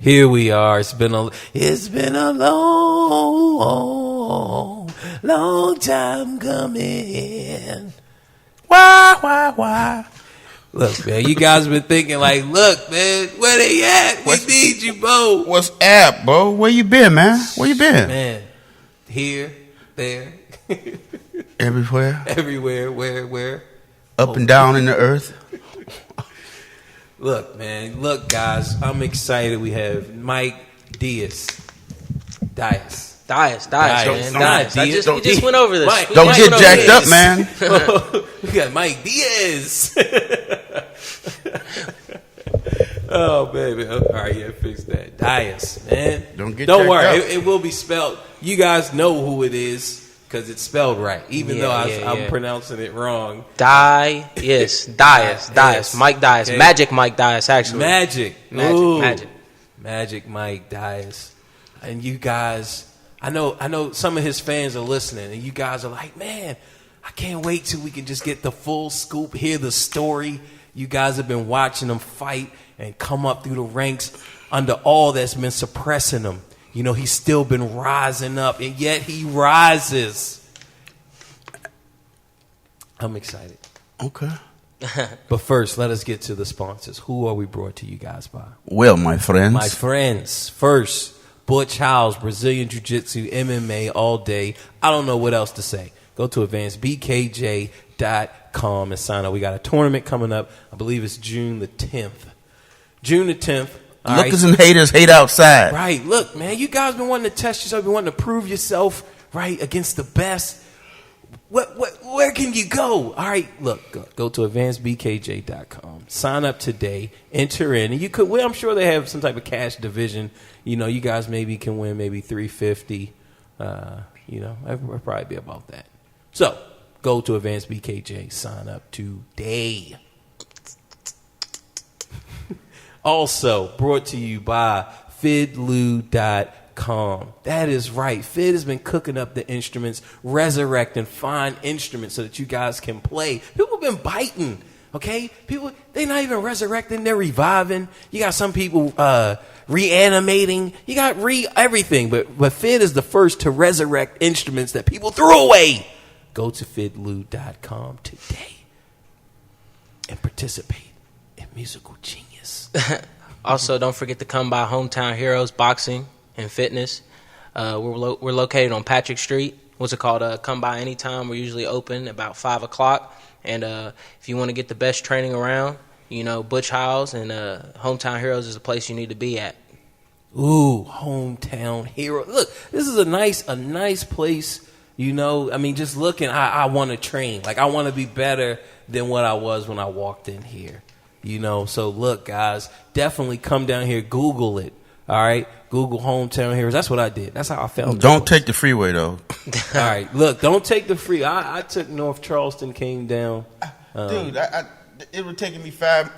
Here we are. It's been a long time coming. Why? Look, man, you guys been thinking like, look, man, where they at? We need you, Bo. What's up, Bo? Where you been, man? Where you been? Man, here, there. Everywhere? Everywhere, where? Up and down in the earth? Look, man. Look, guys. I'm excited. We have Mike Dyess. Dyess, man. Dyess. We just went over this. Mike, don't get jacked up, man. We got Mike Dyess. Oh, baby. All right, yeah, fix that. Dyess, man. Don't worry. It will be spelled. You guys know who it is because it's spelled right, even though I'm pronouncing it wrong. Dyess. Mike Dyess. Okay. Magic Mike Dyess, actually. Magic Mike Dyess. And you guys, I know some of his fans are listening, and you guys are like, man, I can't wait till we can just get the full scoop, hear the story. You guys have been watching him fight and come up through the ranks under all that's been suppressing him. You know, he's still been rising up, and yet he rises. I'm excited. Okay. But first, let us get to the sponsors. Who are we brought to you guys by? Well, my friends. First, Butch Howes, Brazilian Jiu-Jitsu, MMA all day. I don't know what else to say. Go to advancedbkj.com and sign up. We got a tournament coming up. I believe it's June the 10th. Lookers and haters hate outside. Right. Look, man, you guys been wanting to test yourself, been wanting to prove yourself, right, against the best. Where can you go? All right, look, go to advancedbkj.com. Sign up today. Enter in. And you could win. I'm sure they have some type of cash division. You know, you guys maybe can win maybe $350. It would probably be about that. So, go to advancedbkj. Sign up today. Also, brought to you by fidlu.com. That is right. Fid has been cooking up the instruments, resurrecting fine instruments so that you guys can play. People have been biting, okay? People, they're not even resurrecting, they're reviving. You got some people reanimating. You got everything. But Fid is the first to resurrect instruments that people threw away. Go to fidlu.com today and participate in musical genius. Also, don't forget to come by Hometown Heroes Boxing and Fitness. We're located on Patrick Street. What's it called? Come by anytime. We're usually open about 5 o'clock. And if you want to get the best training around, Butch Howes and Hometown Heroes is the place you need to be at. Ooh, Hometown Hero. Look, this is a nice place, You know, I mean, just looking, I want to train. Like, I want to be better than what I was when I walked in here. You know, so look, guys, definitely come down here, Google it. All right, Google Hometown Heroes. That's what I did. That's how I felt. Don't take the freeway though. All right, look, don't take the free. I took North Charleston, came down. Dude, it would taken me 5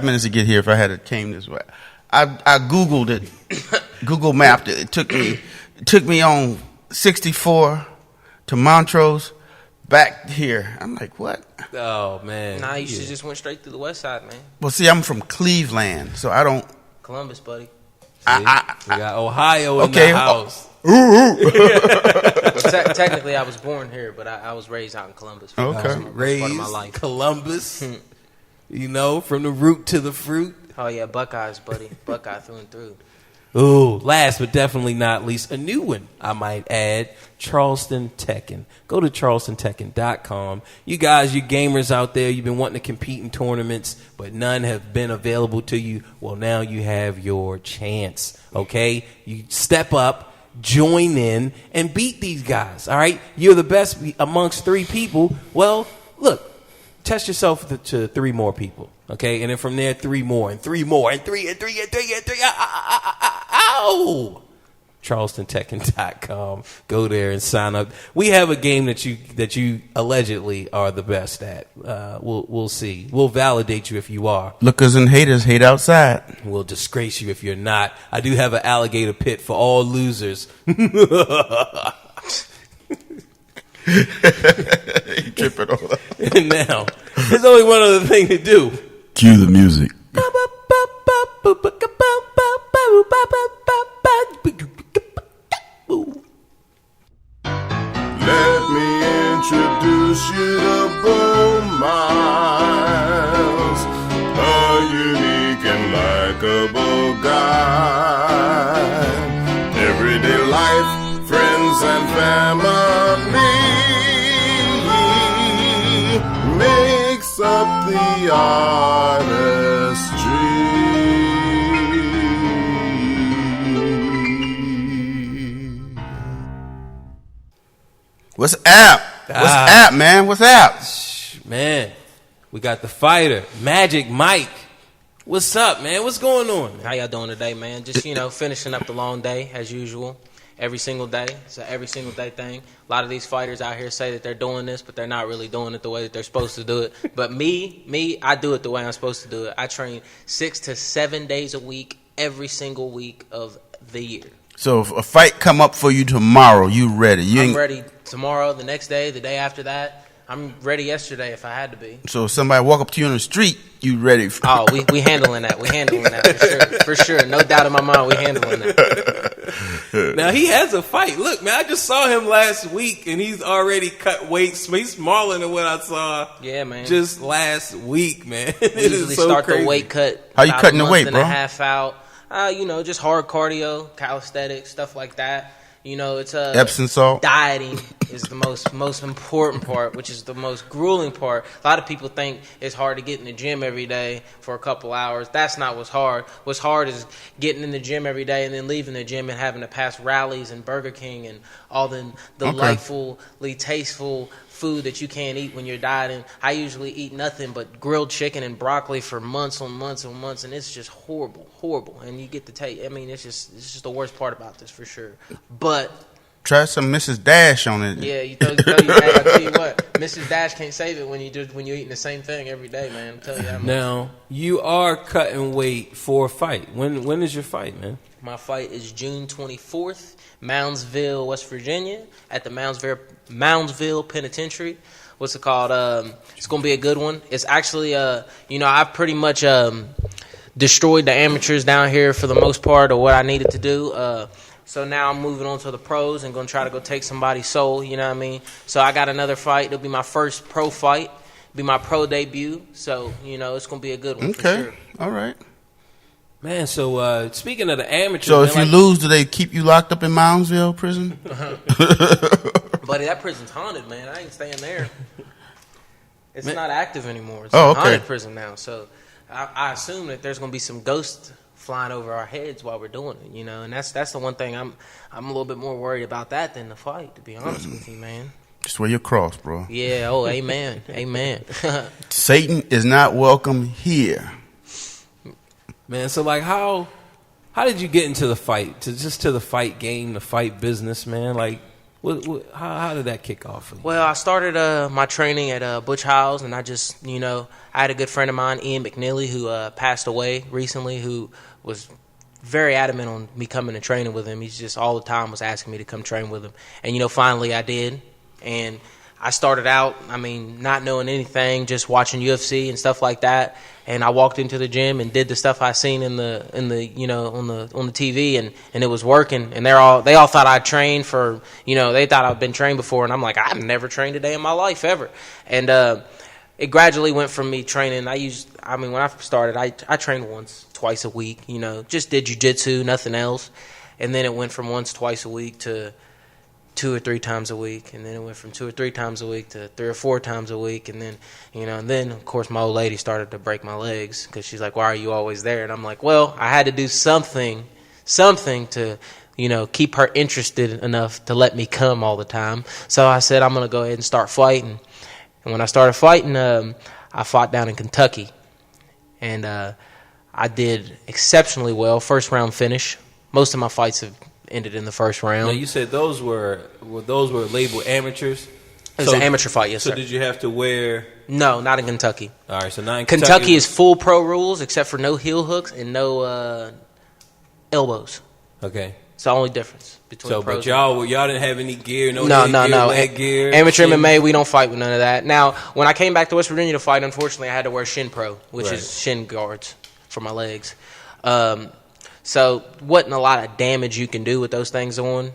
minutes to get here if I had came this way. I Googled it, Google mapped it. It took me on 64 to Montrose, back here. I'm like, what? Oh man, Nah, you should just went straight through the west side, man. Well, see, I'm from Cleveland, so I don't. Columbus, buddy. We got Ohio in okay. the house. Well, technically, I was born here, but I was raised out in Columbus. Okay. Raised part of my life. Columbus. You know, from the root to the fruit. Oh yeah, Buckeyes, buddy. Buckeye through and through. Ooh, last but definitely not least, a new one, I might add, Charleston Tekken. Go to charlestontekken.com. You guys, you gamers out there, you've been wanting to compete in tournaments, but none have been available to you. Well, now you have your chance, okay? You step up, join in, and beat these guys, all right? You're the best amongst 3 people. Well, look, test yourself to 3 more people. Okay, and then from there, 3 more, and 3 more, and 3, and 3, and 3, and 3. Ow! CharlestonTekken.com. Go there and sign up. We have a game that you allegedly are the best at. We'll see. We'll validate you if you are. Lookers and haters hate outside. We'll disgrace you if you're not. I do have an alligator pit for all losers. You tripping over. And now, there's only one other thing to do. Cue the music. Let me introduce you to Bo Miles, a unique and likable guy. Everyday life, friends and family makes up the artistry. What's up? What's up, man? What's up? Man, we got the fighter, Magic Mike. What's up, man? What's going on? How y'all doing today, man? Just, finishing up the long day as usual. Every single day. It's an every single day thing. A lot of these fighters out here say that they're doing this, but they're not really doing it the way that they're supposed to do it. But me, I do it the way I'm supposed to do it. I train 6 to 7 days a week, every single week of the year. So if a fight come up for you tomorrow, you ready? I'm ready tomorrow, the next day, the day after that. I'm ready yesterday if I had to be. So if somebody walk up to you on the street, you ready? Oh, we handling that. We handling that for sure. No doubt in my mind, we handling that. Now, he has a fight. Look, man, I just saw him last week, and he's already cut weight. He's smaller than what I saw just last week, man. We usually start the weight cut. How you cutting the weight, bro? A half out. Just hard cardio, calisthenics, stuff like that. It's Epsom salt. Dieting is the most important part, which is the most grueling part. A lot of people think it's hard to get in the gym every day for a couple hours. That's not what's hard. What's hard is getting in the gym every day and then leaving the gym and having to pass Rallies and Burger King and all the delightfully tasteful food that you can't eat when you're dieting. I usually eat nothing but grilled chicken and broccoli for months on months on months, and it's just horrible. And you get to taste. I mean, it's just the worst part about this for sure. But try some Mrs. Dash on it. Yeah, I tell you what, Mrs. Dash can't save it when you're eating the same thing every day, man. I'm telling you that much. Now, you are cutting weight for a fight. When is your fight, man? My fight is June 24th, Moundsville, West Virginia, at the Moundsville Penitentiary. What's it called? It's going to be a good one. It's actually, I've pretty much destroyed the amateurs down here for the most part of what I needed to do. So now I'm moving on to the pros and going to try to go take somebody's soul, you know what I mean? So I got another fight. It'll be my first pro fight. It'll be my pro debut. So, it's going to be a good one for sure. All right. Man, so speaking of the amateurs... So if you lose, do they keep you locked up in Moundsville prison? Buddy, that prison's haunted, man. I ain't staying there. It's not active anymore. It's a haunted prison now. So I assume that there's going to be some ghosts flying over our heads while we're doing it, and that's the one thing I'm a little bit more worried about that than the fight, to be honest with you, man. Just wear your cross, bro. Yeah. Oh, amen, amen. Satan is not welcome here, man. So like, how did you get into the fight? To the fight game, the fight business, man. Like, how did that kick off for you? Well, I started my training at Butch Howes, and I just, I had a good friend of mine, Ian McNeely, who passed away recently, who was very adamant on me coming and training with him. He's just all the time was asking me to come train with him. And, finally I did. And I started out, not knowing anything, just watching UFC and stuff like that. And I walked into the gym and did the stuff I seen on the TV, and it was working. And they all thought I'd trained for, they thought I'd been trained before. And I'm like, I've never trained a day in my life ever. And it gradually went from me training. When I started, I trained once, twice a week. Just did jiu-jitsu, nothing else. And then it went from once, twice a week to 2 or 3 times a week, and then it went from 2 or 3 times a week to 3 or 4 times a week, and then, and then of course my old lady started to break my legs because she's like, "Why are you always there?" And I'm like, "Well, I had to do something to, keep her interested enough to let me come all the time." So I said, I'm gonna go ahead and start fighting, and when I started fighting, I fought down in Kentucky, and I did exceptionally well. First round finish. Most of my fights have ended in the first round. Now you said those were labeled amateurs. It was an amateur fight, yes, sir. So did you have to wear? No, not in Kentucky. All right, so not in Kentucky is full pro rules except for no heel hooks and no elbows. Okay. It's the only difference between So, pros. but y'all didn't have any gear, no leg gear. Amateur MMA, we don't fight with none of that. Now, when I came back to West Virginia to fight, unfortunately, I had to wear Shin Pro, which is shin guards for my legs. So wasn't a lot of damage you can do with those things on.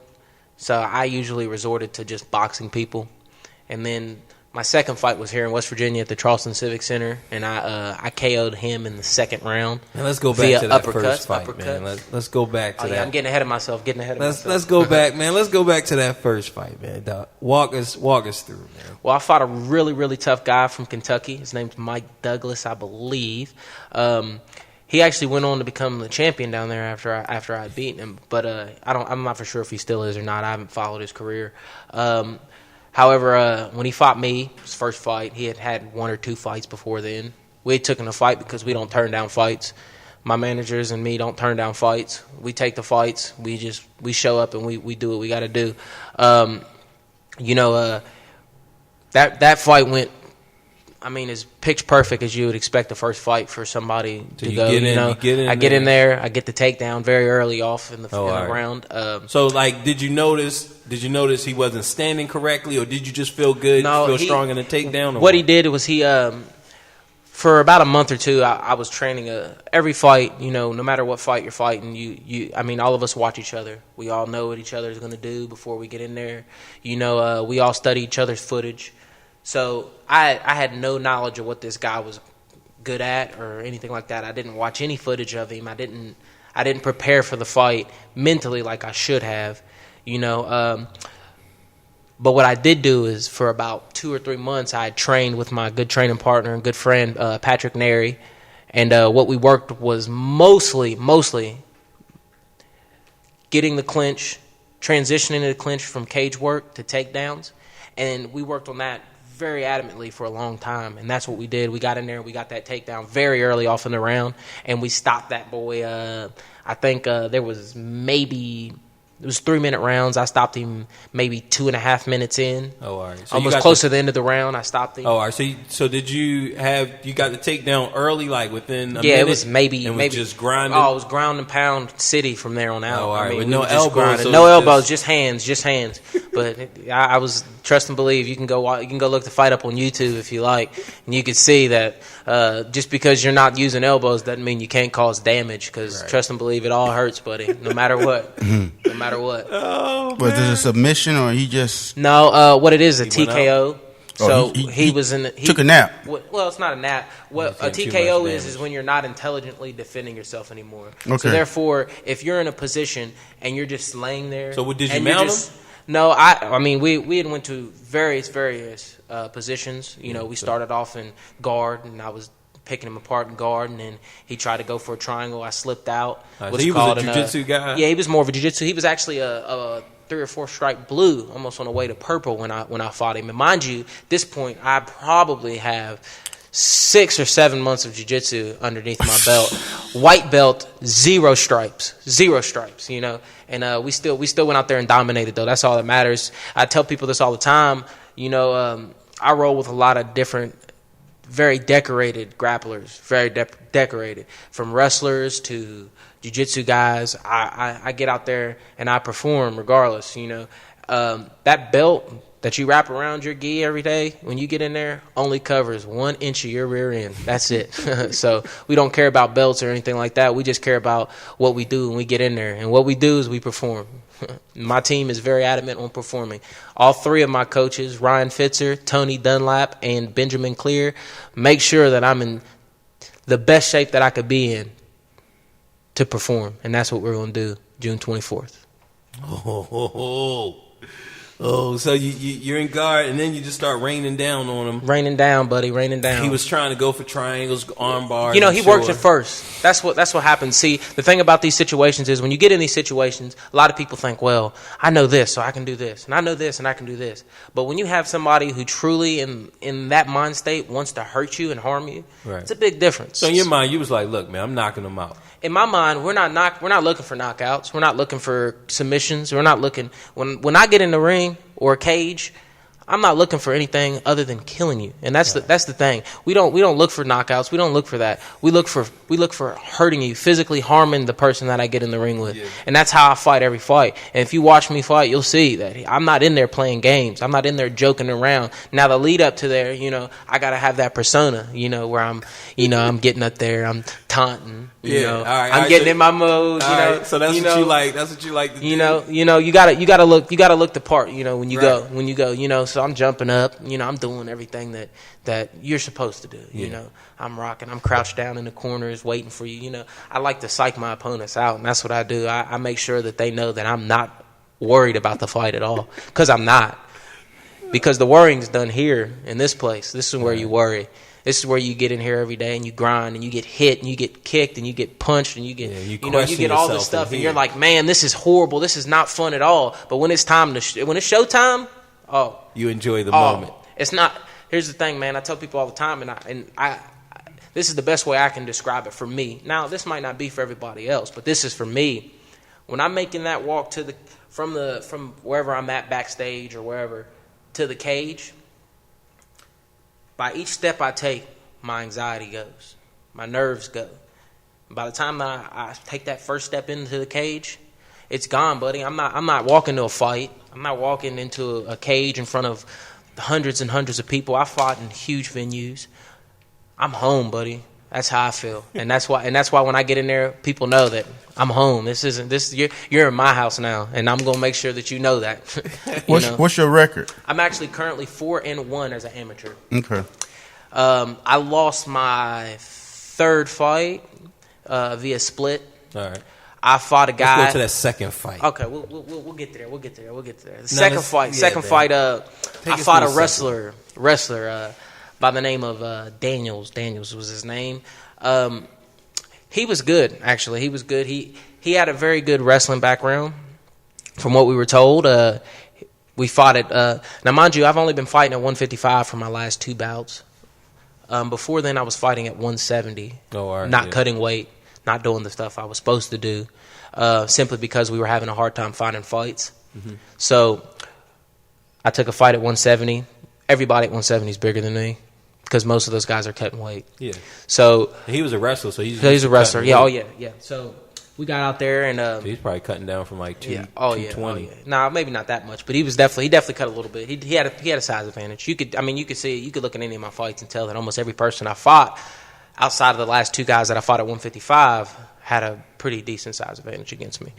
So I usually resorted to just boxing people. And then my second fight was here in West Virginia at the Charleston Civic Center, and I KO'd him in the second round. Now let's go back to that first fight, man. Let's go back to that. Yeah, I'm getting ahead of myself. Let's go back, man. Let's go back to that first fight, man. Walk us through, man. Well, I fought a really, really tough guy from Kentucky. His name's Mike Douglas, I believe. He actually went on to become the champion down there after I beat him, but I'm not for sure if he still is or not. I haven't followed his career. However, when he fought me, his first fight, he had 1 or 2 fights before then. We had taken a fight because we don't turn down fights. My managers and me don't turn down fights. We take the fights. We show up and we do what we got to do. That fight went. As pitch perfect as you would expect the first fight for somebody to go. I get in there, I get the takedown very early off in the round. So, like, did you notice he wasn't standing correctly, or did you just feel good, strong in the takedown? What he did was for about a month or 2, I was training every fight. No matter what fight you're fighting, all of us watch each other. We all know what each other is going to do before we get in there. We all study each other's footage. So I had no knowledge of what this guy was good at or anything like that. I didn't watch any footage of him. I didn't prepare for the fight mentally like I should have, But what I did do is for about 2 or 3 months, I had trained with my good training partner and good friend Patrick Neri, and what we worked was mostly getting the clinch, transitioning the clinch from cage work to takedowns, and we worked on that very adamantly for a long time, and that's what we did. We got in there and we got that takedown very early off in the round, and we stopped that boy. I think there was maybe It was 3-minute rounds. I stopped him maybe 2.5 minutes in. Oh, all right. So almost close to the end of the round, I stopped him. Oh, all right. So did you got the takedown early, like within a minute? Yeah, it was maybe. And was just grinding? Oh, it was ground and pound city from there on out. Oh, all right. I mean, with no elbows? No elbows, just hands. But I was, trust and believe, you can go look the fight up on YouTube if you like, and you can see that just because you're not using elbows doesn't mean you can't cause damage, because trust and believe, it all hurts, buddy, no matter what. No matter what. Oh, was it a submission or he just... No, what it is, a TKO. So he was in the... He took a nap. Well, it's not a nap. What a TKO is when you're not intelligently defending yourself anymore. Okay. So therefore, if you're in a position and you're just laying there... So did you mount him? No, I mean, we had went to various positions. You know, we started off in guard, and I was picking him apart in guard, and then he tried to go for a triangle. I slipped out. So he was a jiu-jitsu guy? Yeah, he was more of a jiu-jitsu. He was actually a 3 or 4 stripe blue, almost on the way to purple when I fought him. And mind you, at this point, I probably have 6 or 7 months of jiu-jitsu underneath my belt. White belt, 0 stripes, you know. And we still went out there and dominated, though. That's all that matters. I tell people this all the time. You know, I roll with a lot of different, very decorated grapplers, very decorated, from wrestlers to jiu-jitsu guys. I get out there and I perform regardless, you know. That belt that you wrap around your gi every day, when you get in there, only covers 1 inch of your rear end. That's it. So we don't care about belts or anything like that. We just care about what we do when we get in there. And what we do is we perform. My team is very adamant on performing. All 3 of my coaches, Ryan Fitzer, Tony Dunlap, and Benjamin Clear, make sure that I'm in the best shape that I could be in to perform. And that's what we're going to do June 24th. Oh, so you're in guard, and then you just start raining down on him. Raining down, buddy, raining down. He was trying to go for triangles, arm bars. You know, he worked it first. That's what happens. See, the thing about these situations is when you get in these situations, a lot of people think, well, I know this, so I can do this, and I know this, and I can do this. But when you have somebody who truly, in that mind state, wants to hurt you and harm you, right, it's a big difference. So in your mind, you was like, look, man, I'm knocking him out. In my mind, we're not looking for knockouts. We're not looking for submissions. We're not looking when I get in the ring or a cage, I'm not looking for anything other than killing you. And that's that's the thing. We don't look for knockouts. We don't look for that. We look for hurting you, physically harming the person that I get in the ring with. Yeah. And that's how I fight every fight. And if you watch me fight, you'll see that I'm not in there playing games. I'm not in there joking around. Now the lead up to there, you know, I got to have that persona, you know, where I'm getting up there, I'm taunting, you know. All right, I'm getting in my mode, you know. Right. So that's what you like. That's what you like to do. You know, you got to look the part, you know, when you go, you know. So I'm jumping up, you know, I'm doing everything that you're supposed to do, you know. I'm rocking, I'm crouched down in the corners waiting for you, you know. I like to psych my opponents out, and that's what I do. I make sure that they know that I'm not worried about the fight at all, because I'm not. Because the worrying's done here in this place. This is where you worry. This is where you get in here every day and you grind and you get hit and you get kicked and you get punched and you get you get all this stuff and you're like, man, this is horrible. This is not fun at all. But when it's time when it's showtime, you enjoy the moment. It's not. Here's the thing, man. I tell people all the time, and I this is the best way I can describe it for me. Now, this might not be for everybody else, but this is for me. When I'm making that walk from wherever I'm at backstage or wherever to the cage, by each step I take, my anxiety goes, my nerves go. By the time that I take that first step into the cage, it's gone, buddy. I'm not walking to a fight. I'm not walking into a cage in front of hundreds and hundreds of people. I fought in huge venues. I'm home, buddy. That's how I feel, and that's why when I get in there, people know that I'm home. You're in my house now, and I'm gonna make sure that you know that. What's your record? I'm actually currently 4-1 as an amateur. Okay. I lost my 3rd fight via split. All right. I fought a guy. Let's go to that second fight. Okay, we'll get there. We'll get there. The second fight. I fought a wrestler by the name of Daniels. Daniels was his name. He was good, actually. He was good. He had a very good wrestling background, from what we were told. We fought at now, mind you, I've only been fighting at 155 for my last 2 bouts. Before then, I was fighting at 170, cutting weight, not doing the stuff I was supposed to do, simply because we were having a hard time finding fights. Mm-hmm. So I took a fight at 170. Everybody at 170 is bigger than me, because most of those guys are cutting weight. Yeah. So he was a wrestler, so he's a wrestler. Yeah. Weight. Oh yeah. So we got out there and he's probably cutting down from like 220. Nah, maybe not that much, but he definitely cut a little bit. He had a size advantage. You could look at any of my fights and tell that almost every person I fought, outside of the last 2 guys that I fought at 155, had a pretty decent size advantage against me.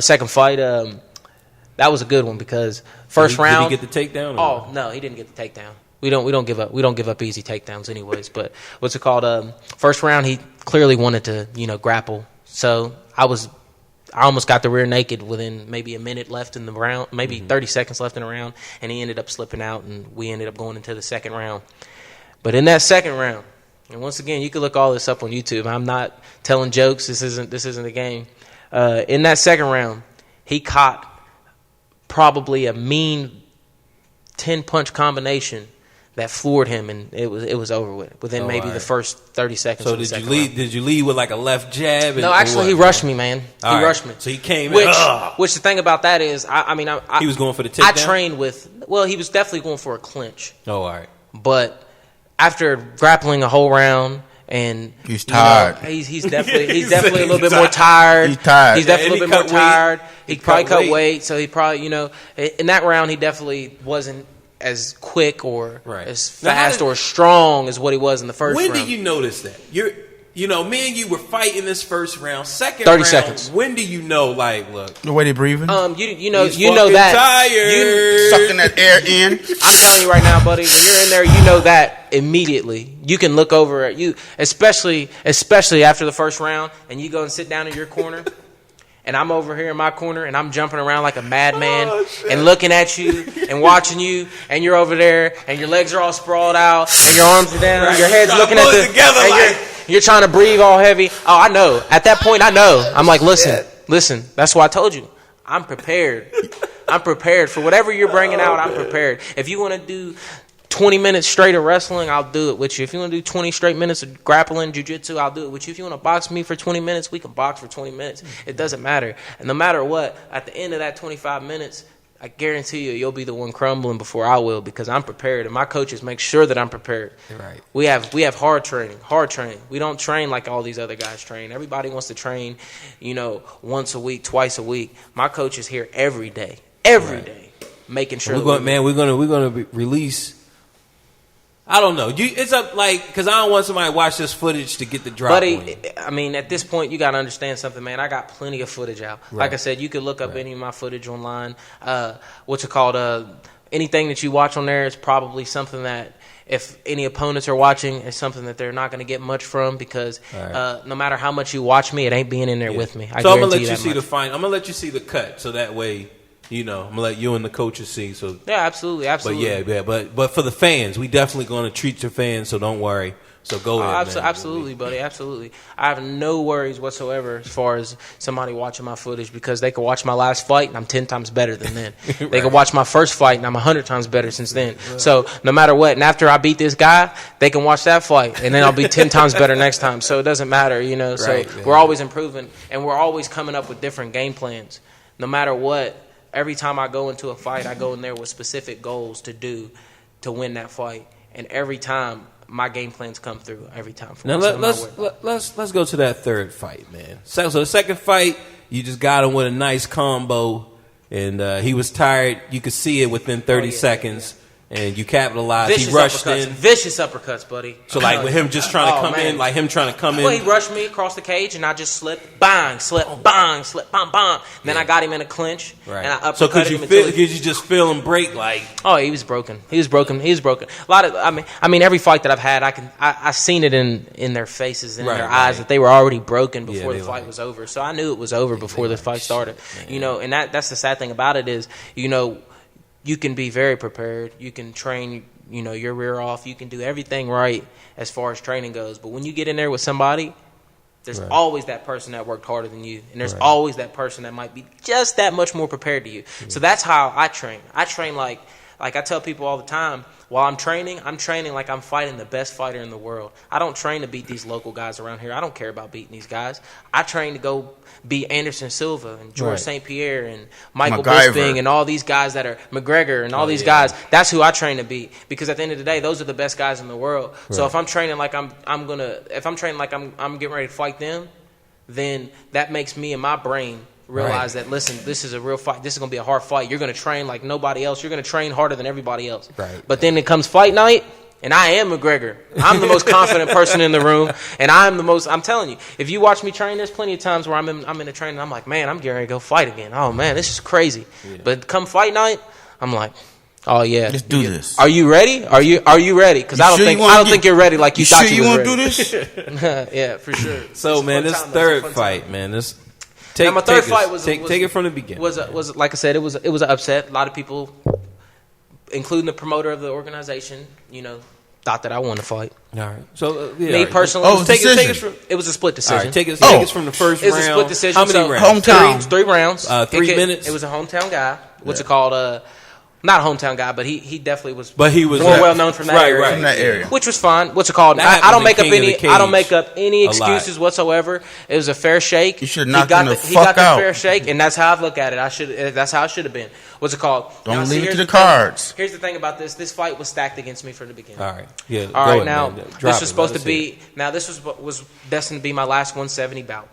Second fight, that was a good one, because first round. Did he get the takedown? Oh no, he didn't get the takedown. We don't give up easy takedowns anyways. But what's it called? First round, he clearly wanted to grapple. So I almost got the rear naked within maybe a minute left in the round, maybe 30 seconds left in the round, and he ended up slipping out, and we ended up going into the second round. But in that second round, And once again, you can look all this up on YouTube. I'm not telling jokes. This isn't a game. In that second round, he caught probably a mean 10-punch combination that floored him, and it was over with within maybe the first 30 seconds. So did you lead with like a left jab? No, actually, he rushed me, man. He rushed me. So he came which, in. Which the thing about that is, he was going for the takedown? I trained with, well, he was definitely going for a clinch. Oh, all right. But after grappling a whole round, and he's tired. He's definitely a little bit more tired. He's tired. He's definitely a little bit more tired. He probably cut weight, so he probably, in that round he definitely wasn't as quick or as fast or strong as what he was in the first round. When did you notice that? Me and you were fighting this first round. Second 30 round, seconds. When do you know, like, look, the way they breathing? You know that tired. Sucking that air in. I'm telling you right now, buddy, when you're in there, you know that immediately. You can look over at you, especially after the first round, and you go and sit down in your corner. And I'm over here in my corner, and I'm jumping around like a madman and looking at you and watching you, and you're over there, and your legs are all sprawled out, and your arms are down, your head's looking at you're trying to breathe all heavy. Oh, I know. At that point, I know. I'm like, listen. That's why I told you. I'm prepared. I'm prepared for whatever you're bringing out. I'm prepared. If you want to do 20 minutes straight of wrestling, I'll do it with you. If you want to do 20 straight minutes of grappling, jiu-jitsu, I'll do it with you. If you want to box me for 20 minutes, we can box for 20 minutes. It doesn't matter. And no matter what, at the end of that 25 minutes, I guarantee you'll be the one crumbling before I will, because I'm prepared, and my coaches make sure that I'm prepared. Right. We have hard training. We don't train like all these other guys train. Everybody wants to train, once a week, twice a week. My coach is here every day, making sure. We're gonna release. I don't know. It's up because I don't want somebody to watch this footage to get the drop. Buddy, at this point, you got to understand something, man. I got plenty of footage out. Right. Like I said, you could look up any of my footage online. Anything that you watch on there is probably something that, if any opponents are watching, it's something that they're not going to get much from, because no matter how much you watch me, it ain't being in there with me. So I'm going to let you see the fight. I'm going to let you see the cut, so that way, I'm going to let you and the coaches see. So yeah, absolutely. But for the fans, we definitely going to treat your fans, so don't worry. So go ahead, man. Absolutely, buddy, absolutely. I have no worries whatsoever as far as somebody watching my footage, because they could watch my last fight and I'm 10 times better than then. They could watch my first fight and I'm 100 times better since then. So no matter what, and after I beat this guy, they can watch that fight and then I'll be 10 times better next time. So it doesn't matter, So we're always improving, and we're always coming up with different game plans. No matter what, every time I go into a fight, I go in there with specific goals to win that fight, and every time my game plans come through every time. Now let's go to that third fight, man. So the second fight, you just got him with a nice combo, and he was tired. You could see it within 30 seconds. And you capitalized. He rushed in. Vicious uppercuts, buddy. So, with him just trying to come in, him trying to come in. Well, he rushed me across the cage, and I just slipped, bang, slip, bang, slip, bang, bang. Then I got him in a clinch, and I uppercut him. Could you just feel him break, Oh, he was broken. He was broken. A lot of, every fight that I've had, I seen it in their faces and in their eyes that they were already broken before the fight was over. So I knew it was over before the fight started. And that's the sad thing about it is, you can be very prepared. You can train, your rear off. You can do everything right as far as training goes. But when you get in there with somebody, there's always that person that worked harder than you. And there's always that person that might be just that much more prepared to you. So that's how I train. I train like I tell people all the time, while I'm training like I'm fighting the best fighter in the world. I don't train to beat these local guys around here. I don't care about beating these guys. I train to go beat Anderson Silva and George St. Pierre and Michael Bisping and all these guys that are McGregor and all these guys. That's who I train to beat, because at the end of the day, those are the best guys in the world. So if I'm training like I'm getting ready to fight them, then that makes me in my brain realize that, listen, this is a real fight. This is going to be a hard fight. You're going to train like nobody else. You're going to train harder than everybody else. But then it comes fight night, and I am McGregor. I'm the most confident person in the room, and I'm telling you, if you watch me train, there's plenty of times where I'm in the training, I'm like, man, I'm getting ready to go fight again. Oh, man, this is crazy. But come fight night, I'm like, oh, yeah. Let's do this. Are you ready? Are you ready? Because I don't think you're ready like you thought you were ready. You sure you want to do this? Yeah, for sure. So, man, this third fight, man, my third fight was take it from the beginning. Was like I said, it was an upset. A lot of people, including the promoter of the organization, thought that I won the fight. All right. So Me personally, take us from, it was a split decision. all right, take us from the first round. It was a split decision. How many So, rounds? Hometown. Three rounds. 3 minutes. It was a hometown guy. What's it called? Not a hometown guy, but he definitely was. But he was more well known from that area. From that area. Which was fine. What's it called? That I don't happens make in up King of any. the I don't Cage make up any a lot. excuses whatsoever. It was a fair shake. You should He knock got him the He got fuck the out. fair shake, and that's how I look at it. That's how it should have been. What's it called? Don't Now, see, leave it here's to the thing. cards. Here's the thing about this. This fight was stacked against me from the beginning. All right. Yeah. All go right. ahead, Now man. Drop this it. was supposed Let to us hear be. Now this was destined to be my last 170 bout.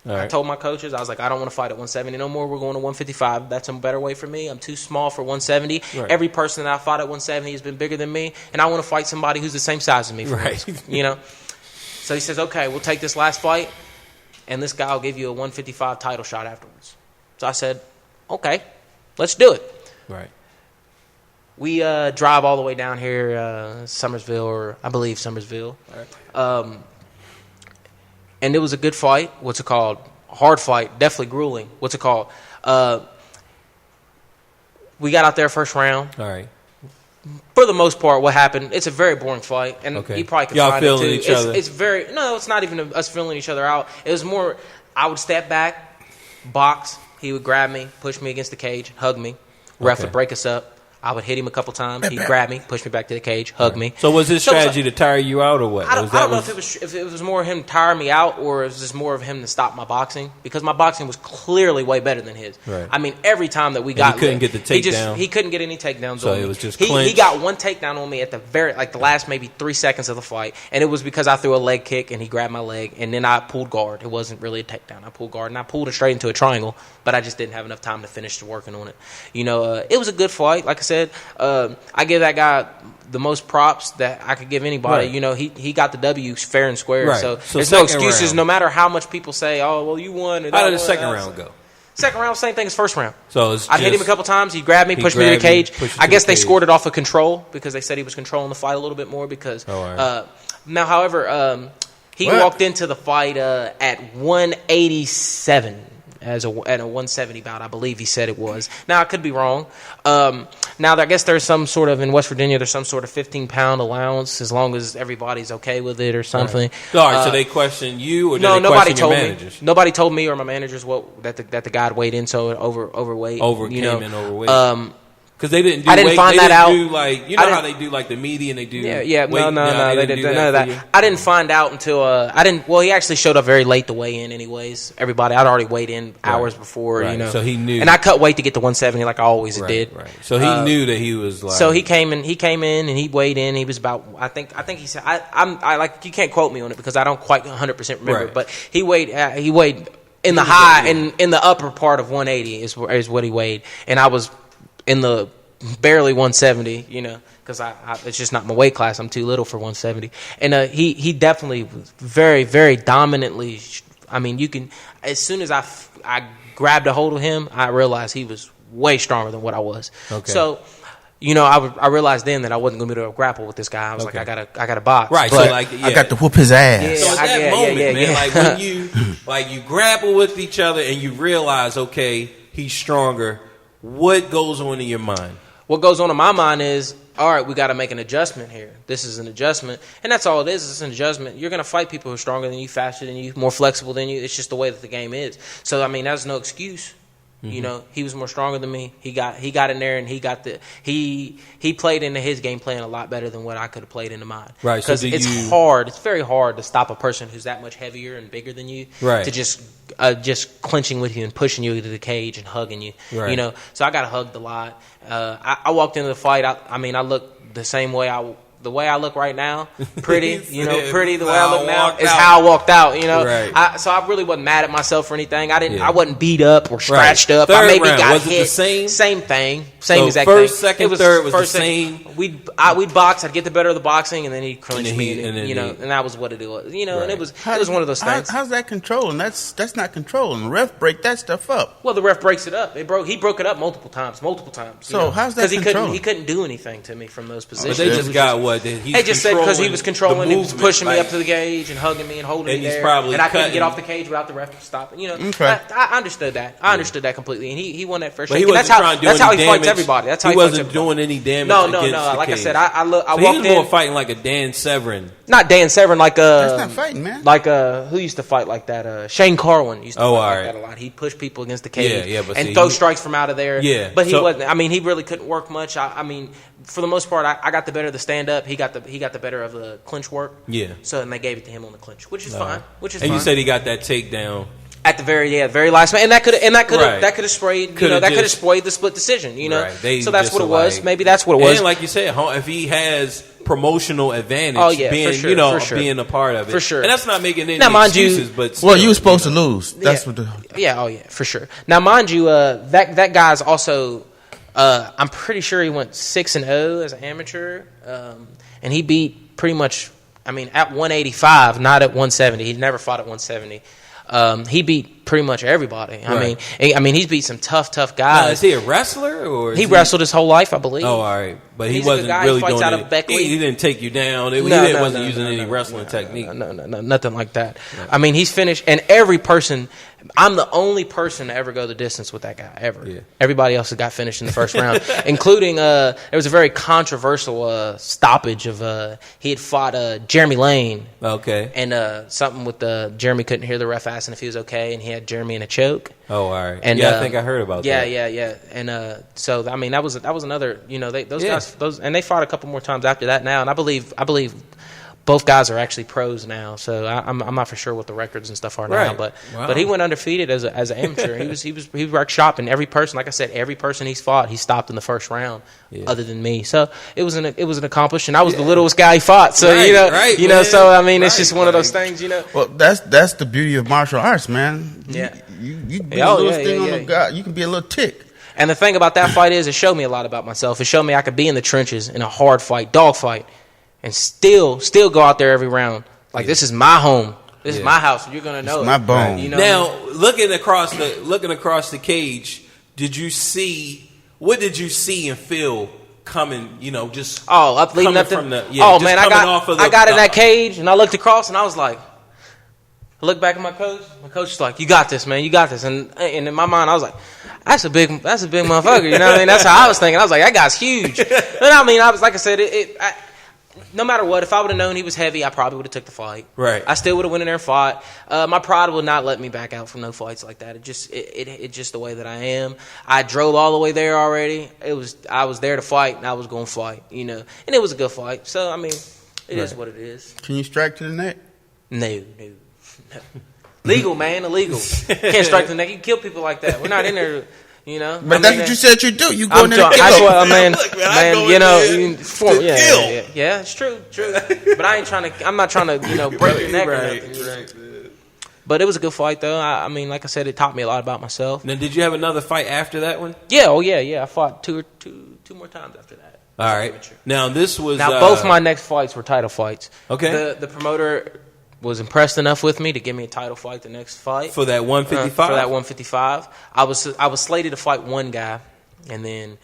All right. I told my coaches, I was like, I don't want to fight at 170 no more. We're going to 155. That's a better way for me. I'm too small for 170. Right. Every person that I fought at 170 has been bigger than me, and I want to fight somebody who's the same size as me. Right. You know? So he says, okay, we'll take this last fight, and this guy will give you a 155 title shot afterwards. So I said, okay, let's do it. Right. We drive all the way down here, Summersville, or I believe Summersville. Right. And it was a good fight. What's it called? Hard fight. Definitely grueling. What's it called? We got out there first round. All right. For the most part, what happened, it's a very boring fight. And Okay. you probably could Y'all find it feeling too. each other? It's very, no, it's not even us feeling each other out. It was more, I would step back, box. He would grab me, push me against the cage, hug me. Ref Okay. would break us up. I would hit him a couple times. He'd grab me, push me back to the cage, hug me. So was his So it was strategy to tire you out or what? I don't know if it was more him tiring me out or it was just more of him to stop my boxing, because my boxing was clearly way better than his. Right. I mean, every time that we got, he couldn't get the takedown? He couldn't get any takedowns. So on it me. was just he clinch? got one takedown on me at the last maybe 3 seconds of the fight, and it was because I threw a leg kick and he grabbed my leg, and then I pulled guard. It wasn't really a takedown. I pulled guard and I pulled it straight into a triangle, but I just didn't have enough time to finish working on it. You know, it was a good fight. Like I said, I give that guy the most props that I could give anybody. Right. You know, he got the W fair and square. Right. So there's second no excuses. round. No matter how much people say, "Oh, well, you won." How did the second round go? Second round, same thing as first round. So it's I hit him a just- couple times. He grabbed me, He pushed me to the grabbed you, cage. pushed you I to guess the they cage. scored it off of control because they said he was controlling the fight a little bit more. Because Oh, all right. now, however, he What? walked into the fight at 187 at a 170 bout, I believe he said it was. Now I could be wrong. Now I guess there's some sort of in West Virginia there's some sort of 15-pound allowance as long as everybody's okay with it or something. So, all right, so they question you or did No, they nobody question your told me. managers? Nobody told me or my managers that the guy weighed in so overweight. Came in overweight. Because they didn't do I didn't weight, find they that didn't out. do like, you know I how didn't- they do like the media and they do Yeah, weight? no, they didn't do none of for you? that. I didn't find out until well, he actually showed up very late to weigh in anyways. Everybody, I'd already weighed in hours before, Right. you know. So he knew. And I cut weight to get to 170 like I always Right, did. right. So he knew that he was like. So he came in and he weighed in. He was about I think he said I like you can't quote me on it because I don't quite 100% remember, Right. but he weighed in the high in the upper part of 180 is what he weighed, and I was in the barely 170, you know, because I it's just not my weight class. I'm too little for 170, and he definitely was very, very dominantly. I mean, you can as soon as I grabbed a hold of him, I realized he was way stronger than what I was. Okay. So, you know, I realized then that I wasn't going to be able to grapple with this guy. I was Okay. like, I got to box. Right, But so like, yeah. I got to whoop his ass. Yeah. So at that yeah, moment, yeah, man, yeah. like when you grapple with each other and you realize, okay, he's stronger. What goes on in your mind? What goes on in my mind is, all right, we got to make an adjustment here. This is an adjustment, and that's all it is. It's an adjustment. You're going to fight people who are stronger than you, faster than you, more flexible than you. It's just the way that the game is. So I mean, that's no excuse. You know, he was more stronger than me. He got in there and he played into his game plan a lot better than what I could have played into mine. Right, so Because it's hard. It's very hard to stop a person who's that much heavier and bigger than you. Right. To just clinching with you and pushing you to the cage and hugging you. Right. You know, so I got hugged a lot. I walked into the fight. I mean, I looked the same way the way I look right now, pretty, you know, pretty. The way I look now is how I walked out, you know. Right. So I really wasn't mad at myself or anything. I wasn't beat up or scratched up. Third I maybe round, got was it hit. the same? Same thing. So Exact first, thing. second, third was the same? We'd box. I'd get the better of the boxing, and then he'd crunch me, and then you know, he- and that was what it was. You know, and Right. it was one of those things. How's that controlling? That's not controlling. The ref break that stuff up. Well, the ref breaks it up. He broke it up multiple times. So how's that Because controlling? he couldn't do anything to me from those But positions. they just got what? That he's They just said because he was controlling, he was movement, pushing me like- up to the cage and hugging me and holding And me he's there, probably and I couldn't cutting. get off the cage without the ref stopping. You know, Okay. I understood that. I understood that completely, and he won that first. But shake. he And wasn't that's trying to do that's how any he damage. fights everybody. That's how he he fights wasn't everybody. doing any damage. No. against the Like I cage. said, I So he walked was more in. fighting like a Dan Severn. Not Dan Severn, like That's not fighting, man. Like who used to fight like that? Shane Carwin used to Oh, fight all like right. that a lot. He pushed people against the cage, Yeah, but and see, throw he- strikes from out of there. Yeah, but he so- wasn't. I mean, he really couldn't work much. I mean, for the most part, I got the better of the stand up. He got the better of the clinch work. Yeah. So and they gave it to him on the clinch, which is fine. Which is And fine. you said he got that takedown. At the very last minute, and that could Right. have sprayed. Coulda That could have just- swayed the split decision. You know, Right. They so that's just what it were was. like- Maybe that's what it was. And like you said, if he has promotional advantage, Oh, yeah, for being sure, you know for sure. being a part of it, For sure. And that's not making any Now, mind you- excuses, but Well, still, you were supposed know. to lose. That's Yeah. what the. Yeah, oh yeah, for sure. Now, mind you, that guy's also. I'm pretty sure he went 6-0 as an amateur, and he beat pretty much. I mean, at 185, not at 170. He never fought at 170. He beat pretty much everybody. Right. I mean, he's beat some tough Now, guys. is he a wrestler or is He wrestled his whole life, I believe. Oh, all right, but he He's a good wasn't guy. He really fights doing out of it. Beckley. He didn't take you down. He No, wasn't no, using no, any no, wrestling technique. No, nothing like that. I mean, he's finished, and every person. I'm the only person to ever go the distance with that guy ever. Yeah. Everybody else has got finished in the first round, including there was a very controversial stoppage of he had fought Jeremy Lane, Okay. and something with Jeremy couldn't hear the ref asking if he was okay, and he had Jeremy in a choke. Oh, all right. And yeah, I think I heard about yeah, that. Yeah. And so I mean that was another, you know, those Yeah. guys and they fought a couple more times after that now, and I believe both guys are actually pros now. So I'm not for sure what the records and stuff are now, Right. but Wow. but he went undefeated as an amateur. he worked shop, and every person, like I said, every person he's fought, he stopped in the first round, other than me. So it was an accomplishment. I was the littlest guy he fought. So Right, you know. man. So I mean, it's Right, just one of those right. things, you know. Well, that's the beauty of martial arts, man. Yeah. You can be Oh, a little yeah, thing yeah, on the guy. You can be a little tick. And the thing about that fight is, it showed me a lot about myself. It showed me I could be in the trenches in a hard fight, dog fight, and still go out there every round. Like, this is my home. This is my house. And you're gonna know my it. bone. You know Now, looking across the cage, what did you see and feel coming? You know, just leading up to. from the Oh just man, coming off of I got in that cage and I looked across and I was like, I looked back at my coach. My coach was like, "You got this, man. You got this." And in my mind, I was like, "That's a big motherfucker." You know what I mean? That's how I was thinking. I was like, "That guy's huge." But I mean, I was like I said, no matter what, if I would have known he was heavy, I probably would have took the fight. Right. I still would have went in there and fought. My pride would not let me back out from no fights like that. It's just the way that I am. I drove all the way there already. I was there to fight, and I was going to fight, you know. And it was a good fight. So I mean, it is what it is. Can you strike to the neck? No. Legal, man, illegal. Can't strike the neck. You can kill people like that. We're not in there, you know. But that's what you said you do. You go in there to That's kill. what, man. Look, man, I go You in know, there to kill. yeah, it's true. But I'm not trying to, you know, break your neck or nothing. You know? But it was a good fight, though. I mean, like I said, it taught me a lot about myself. Now, did you have another fight after that one? Yeah, I fought two more times after that. All right. Now this was Both my next fights were title fights. Okay. The promoter was impressed enough with me to give me a title fight the next fight. for that 155. For that 155. I was slated to fight one guy, and then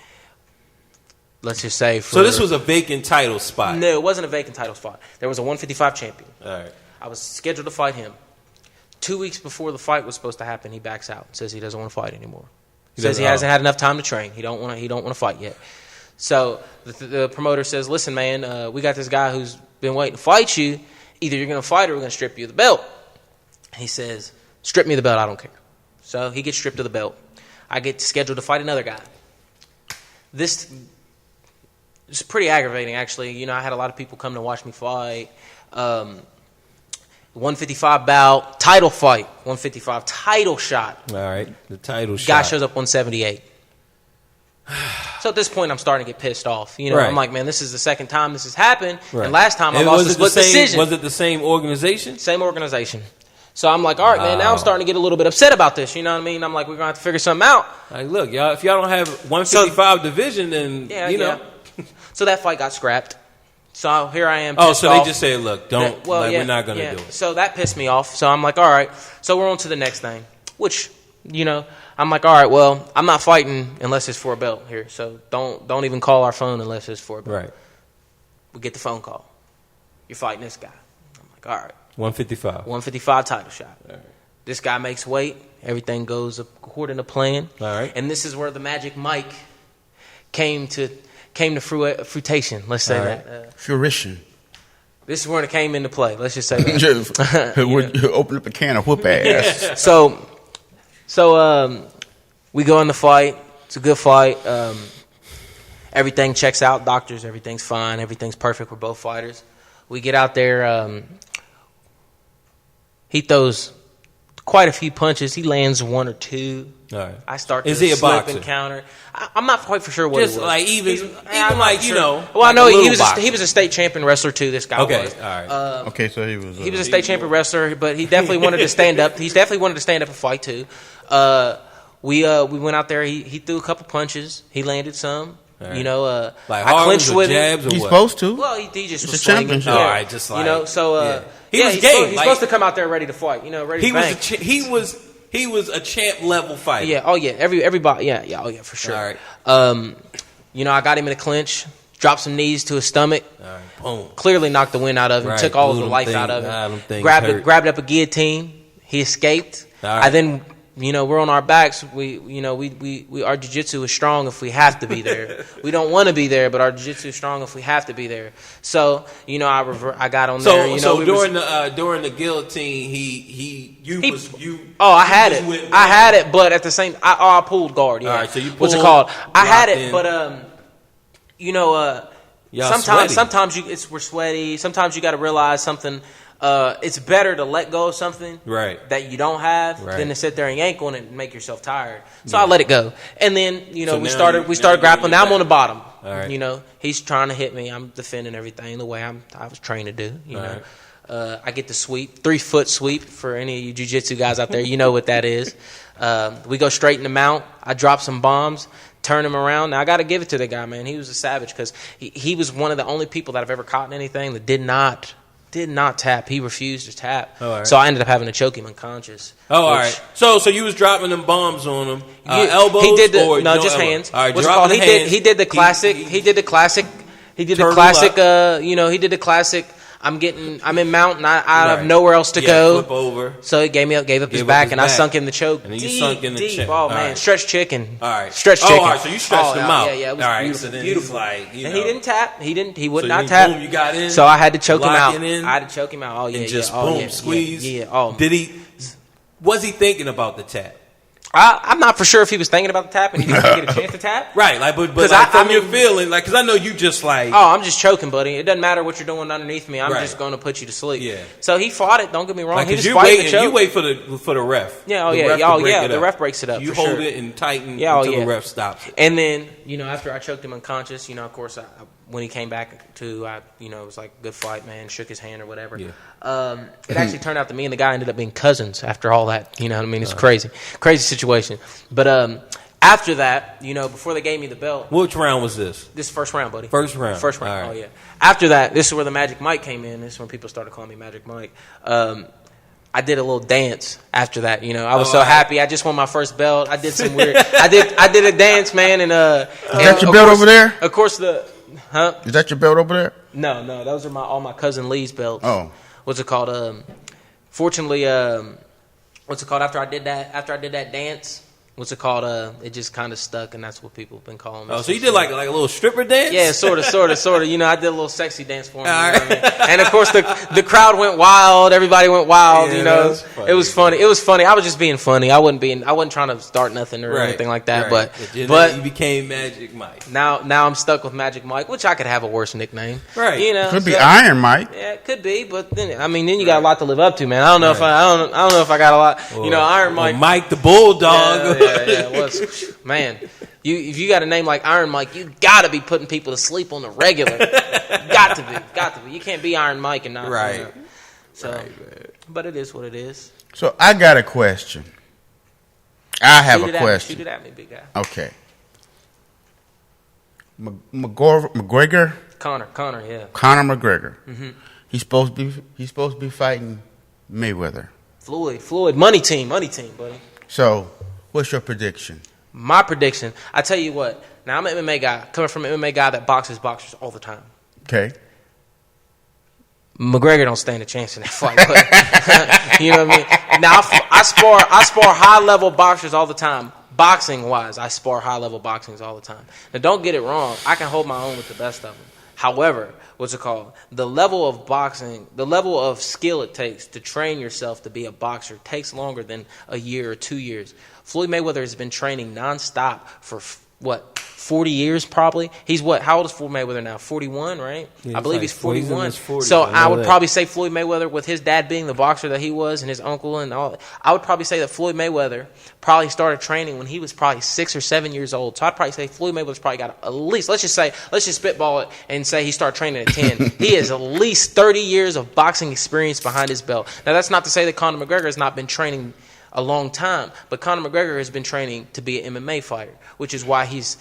let's just say So this was a vacant title spot. No, it wasn't a vacant title spot. There was a 155 champion. All right. I was scheduled to fight him. 2 weeks before the fight was supposed to happen, he backs out. Says he doesn't want to fight anymore. Says he hasn't had enough time to train. He don't want to fight yet. So the promoter says, "Listen, man, we got this guy who's been waiting to fight you. Either you're going to fight or we're going to strip you of the belt." And he says, "Strip me of the belt. I don't care." So he gets stripped of the belt. I get scheduled to fight another guy. This is pretty aggravating, actually. You know, I had a lot of people come to watch me fight. 155 bout, title fight, 155 title shot. All right. The title shot. Guy shows up 178. So at this point, I'm starting to get pissed off. You know, Right. I'm like, man, this is the second time this has happened. Right. And last time I And lost was a it the split same? decision. Was it the same organization? Same organization. So I'm like, all right, man, now I'm starting to get a little bit upset about this. You know what I mean? I'm like, we're going to have to figure something out. Like, look, y'all. If y'all don't have 155 division, then you know. So that fight got scrapped. So here I am. Oh, pissed so off. they just said, look, don't. We're not going to do it. So that pissed me off. So I'm like, all right. So we're on to the next thing, which, you know, I'm like, all right, well, I'm not fighting unless it's for a belt here. So don't even call our phone unless it's for a belt. Right. We get the phone call. You're fighting this guy. I'm like, all right. 155. 155 title shot. All right. This guy makes weight. Everything goes according to plan. All right. And this is where the Magic Mike came to fruitation. Let's say that. Fruition. This is where it came into play. Let's just say that. You open up a can of whoop ass. So we go in the fight. It's a good fight. Everything checks out. Doctors, everything's fine. Everything's perfect for both fighters. We get out there. He throws quite a few punches. He lands one or two. All right. I start Is to he a slip boxer? and counter. I'm not quite for sure what Just it was. like even I'm not like sure. you know. Well, I like know a he little was boxer. he was a state champion wrestler too. This guy Okay. was. All right. Okay, so he was. He was a state champion wrestler, but he definitely wanted to stand up. He definitely wanted to stand up and fight too. We went out there. He threw a couple punches. He landed some. Right. You know, like I clinched or with jabs him. or He's what? supposed to. Well, he just It's was a swinging. championship. Yeah. All right, just like you know, so yeah. He was he's game. Supposed, he's Like- supposed to come out there ready to fight. You know, ready He to was bang. he was a champ level fighter. Yeah. Oh yeah. Everybody. Yeah. Oh yeah. For sure. All right. You know, I got him in a clinch. Dropped some knees to his stomach. All right. Boom. Clearly knocked the wind out of him. Right, Took all of blew the them life things- out of them him. things Grabbed hurt. up a guillotine. He escaped. All right. I then, you know, we're on our backs. We our jiu-jitsu is strong if we have to be there. We don't want to be there, but our jiu-jitsu is strong if we have to be there. So, you know, I got on there. You know, during the guillotine, you. Oh, I had it. went- I had it, but at the same, I pulled guard. Yeah. All right, so you What's it pulled, called? I had locked it, in. but you know, Y'all sweaty. sometimes we're sweaty. Sometimes you got to realize something. It's better to let go of something Right. that you don't have Right. than to sit there and yank on it and make yourself tired. So I let it go, and then you know So we now started you're grappling. Now I'm on the bottom. All right. You know he's trying to hit me. I'm defending everything the way I was trained to do. You All know. right. I get the sweep, 3-foot sweep for any of you jiu-jitsu guys out there. You know what that is. We go straight in the mount. I drop some bombs, turn him around. Now, I got to give it to the guy, man. He was a savage because he was one of the only people that I've ever caught in anything that did not tap. He refused to tap. All right. So I ended up having to choke him unconscious. Oh, all which- right. So you was dropping them bombs on him. You- Elbows he did the, or no, no just elbow? hands. All right, What's it dropping called? the hands. He did the classic. He did the classic. He did the Turtle classic. up. You know, he did the classic. I'm in mount and I Right. have nowhere else to Yeah, go. flip over. So he gave up his Gave up back, his and I back. sunk in the choke. And then you deep, sunk in the deep. chin. Oh All man, right. stretch chicken. All right. Stretch Oh, chicken. all right, so you stretched him out. Yeah, yeah, it was All right, beautiful. so then beautiful. he's like, you and know. he didn't tap. He would So not you- tap. boom, you got in, So I had to choke him out. locking in, I had to choke him out. Oh yeah, and just yeah. Oh, boom, yeah, squeeze. Yeah, yeah. Oh, Was he thinking about the tap? I'm not for sure if he was thinking about the tap and he didn't get a chance to tap. Right, like, but 'Cause like, I from your mean- feeling, like, because I know you just like, Oh, I'm just choking, buddy. It doesn't matter what you're doing underneath me. I'm Right. just going to put you to sleep. Yeah. So he fought it. Don't get me wrong. like, he because was you fighting wait, the choke. you wait for the ref. Yeah, oh, The yeah. ref to Oh, break yeah, it the up. ref breaks it up, You for hold sure. it and tighten Yeah, oh, until yeah. the ref stops it. And then, you know, after I choked him unconscious, you know, of course, when he came back to, you know, it was like, good fight, man, shook his hand or whatever. Yeah. It actually turned out that me and the guy ended up being cousins after all that. You know what I mean? It's crazy. Crazy situation. But after that, you know, before they gave me the belt, Which round was this? this first round, buddy. First round. First round. All right. Oh, yeah. After that, this is where the Magic Mike came in. This is when people started calling me Magic Mike. I did a little dance after that. You know, I was so happy. I just won my first belt. I did some weird. I did a dance, man. And Is that your belt over there? Of course, Is that your belt over there? No, those are all my cousin Lee's belts. Oh. What's it called? Fortunately, what's it called? After I did that dance, what's it called? It just kind of stuck, and that's what people have been calling me. Oh, so you did like a little stripper dance? Yeah, sort of. You know, I did a little sexy dance for him. You know what I mean? And of course, the crowd went wild. Everybody went wild. Yeah, you know, that was funny. it was funny. I was just being funny. I wasn't trying to start nothing or anything like that. right. But you became Magic Mike. now I'm stuck with Magic Mike, which I could have a worse nickname. Right. You know, Could be so- Iron Mike. Yeah, it could be, but then you got a lot to live up to, man. I don't know if I don't know if I got a lot. You know, Iron Mike. Mike the Bulldog. Yeah. Man, if you got a name like Iron Mike, you got to be putting people to sleep on the regular. got to be. You can't be Iron Mike and not. Right. You know. So, but it is what it is. So I got a question. I have Shoot a it at me. question. Shoot it at me, big guy. Okay. McGregor, Connor, yeah. Conor McGregor. Mm-hmm. He's supposed to be fighting Mayweather. Floyd, money team, buddy. So, what's your prediction? My prediction, I tell you what. Now I'm an MMA guy, coming from an MMA guy that boxes boxers all the time. Okay. McGregor don't stand a chance in that fight. But, you know what I mean? Now, I spar high-level boxers all the time. Boxing-wise, I spar high-level boxings all the time. Now, don't get it wrong. I can hold my own with the best of them. However, what's it called? The level of boxing, the level of skill it takes to train yourself to be a boxer takes longer than a year or 2 years. Floyd Mayweather has been training nonstop for, 40 years probably. He's what? How old is Floyd Mayweather now? 41, right? Yeah, I believe like he's 41. 40s, so I would that. probably say Floyd Mayweather, with his dad being the boxer that he was and his uncle and all, I would probably say that Floyd Mayweather probably started training when he was probably 6 or 7 years old. So I'd probably say Floyd Mayweather's probably got at least, let's just spitball it and say he started training at 10. He has at least 30 years of boxing experience behind his belt. Now, that's not to say that Conor McGregor has not been training a long time, but Conor McGregor has been training to be an MMA fighter, which is why he's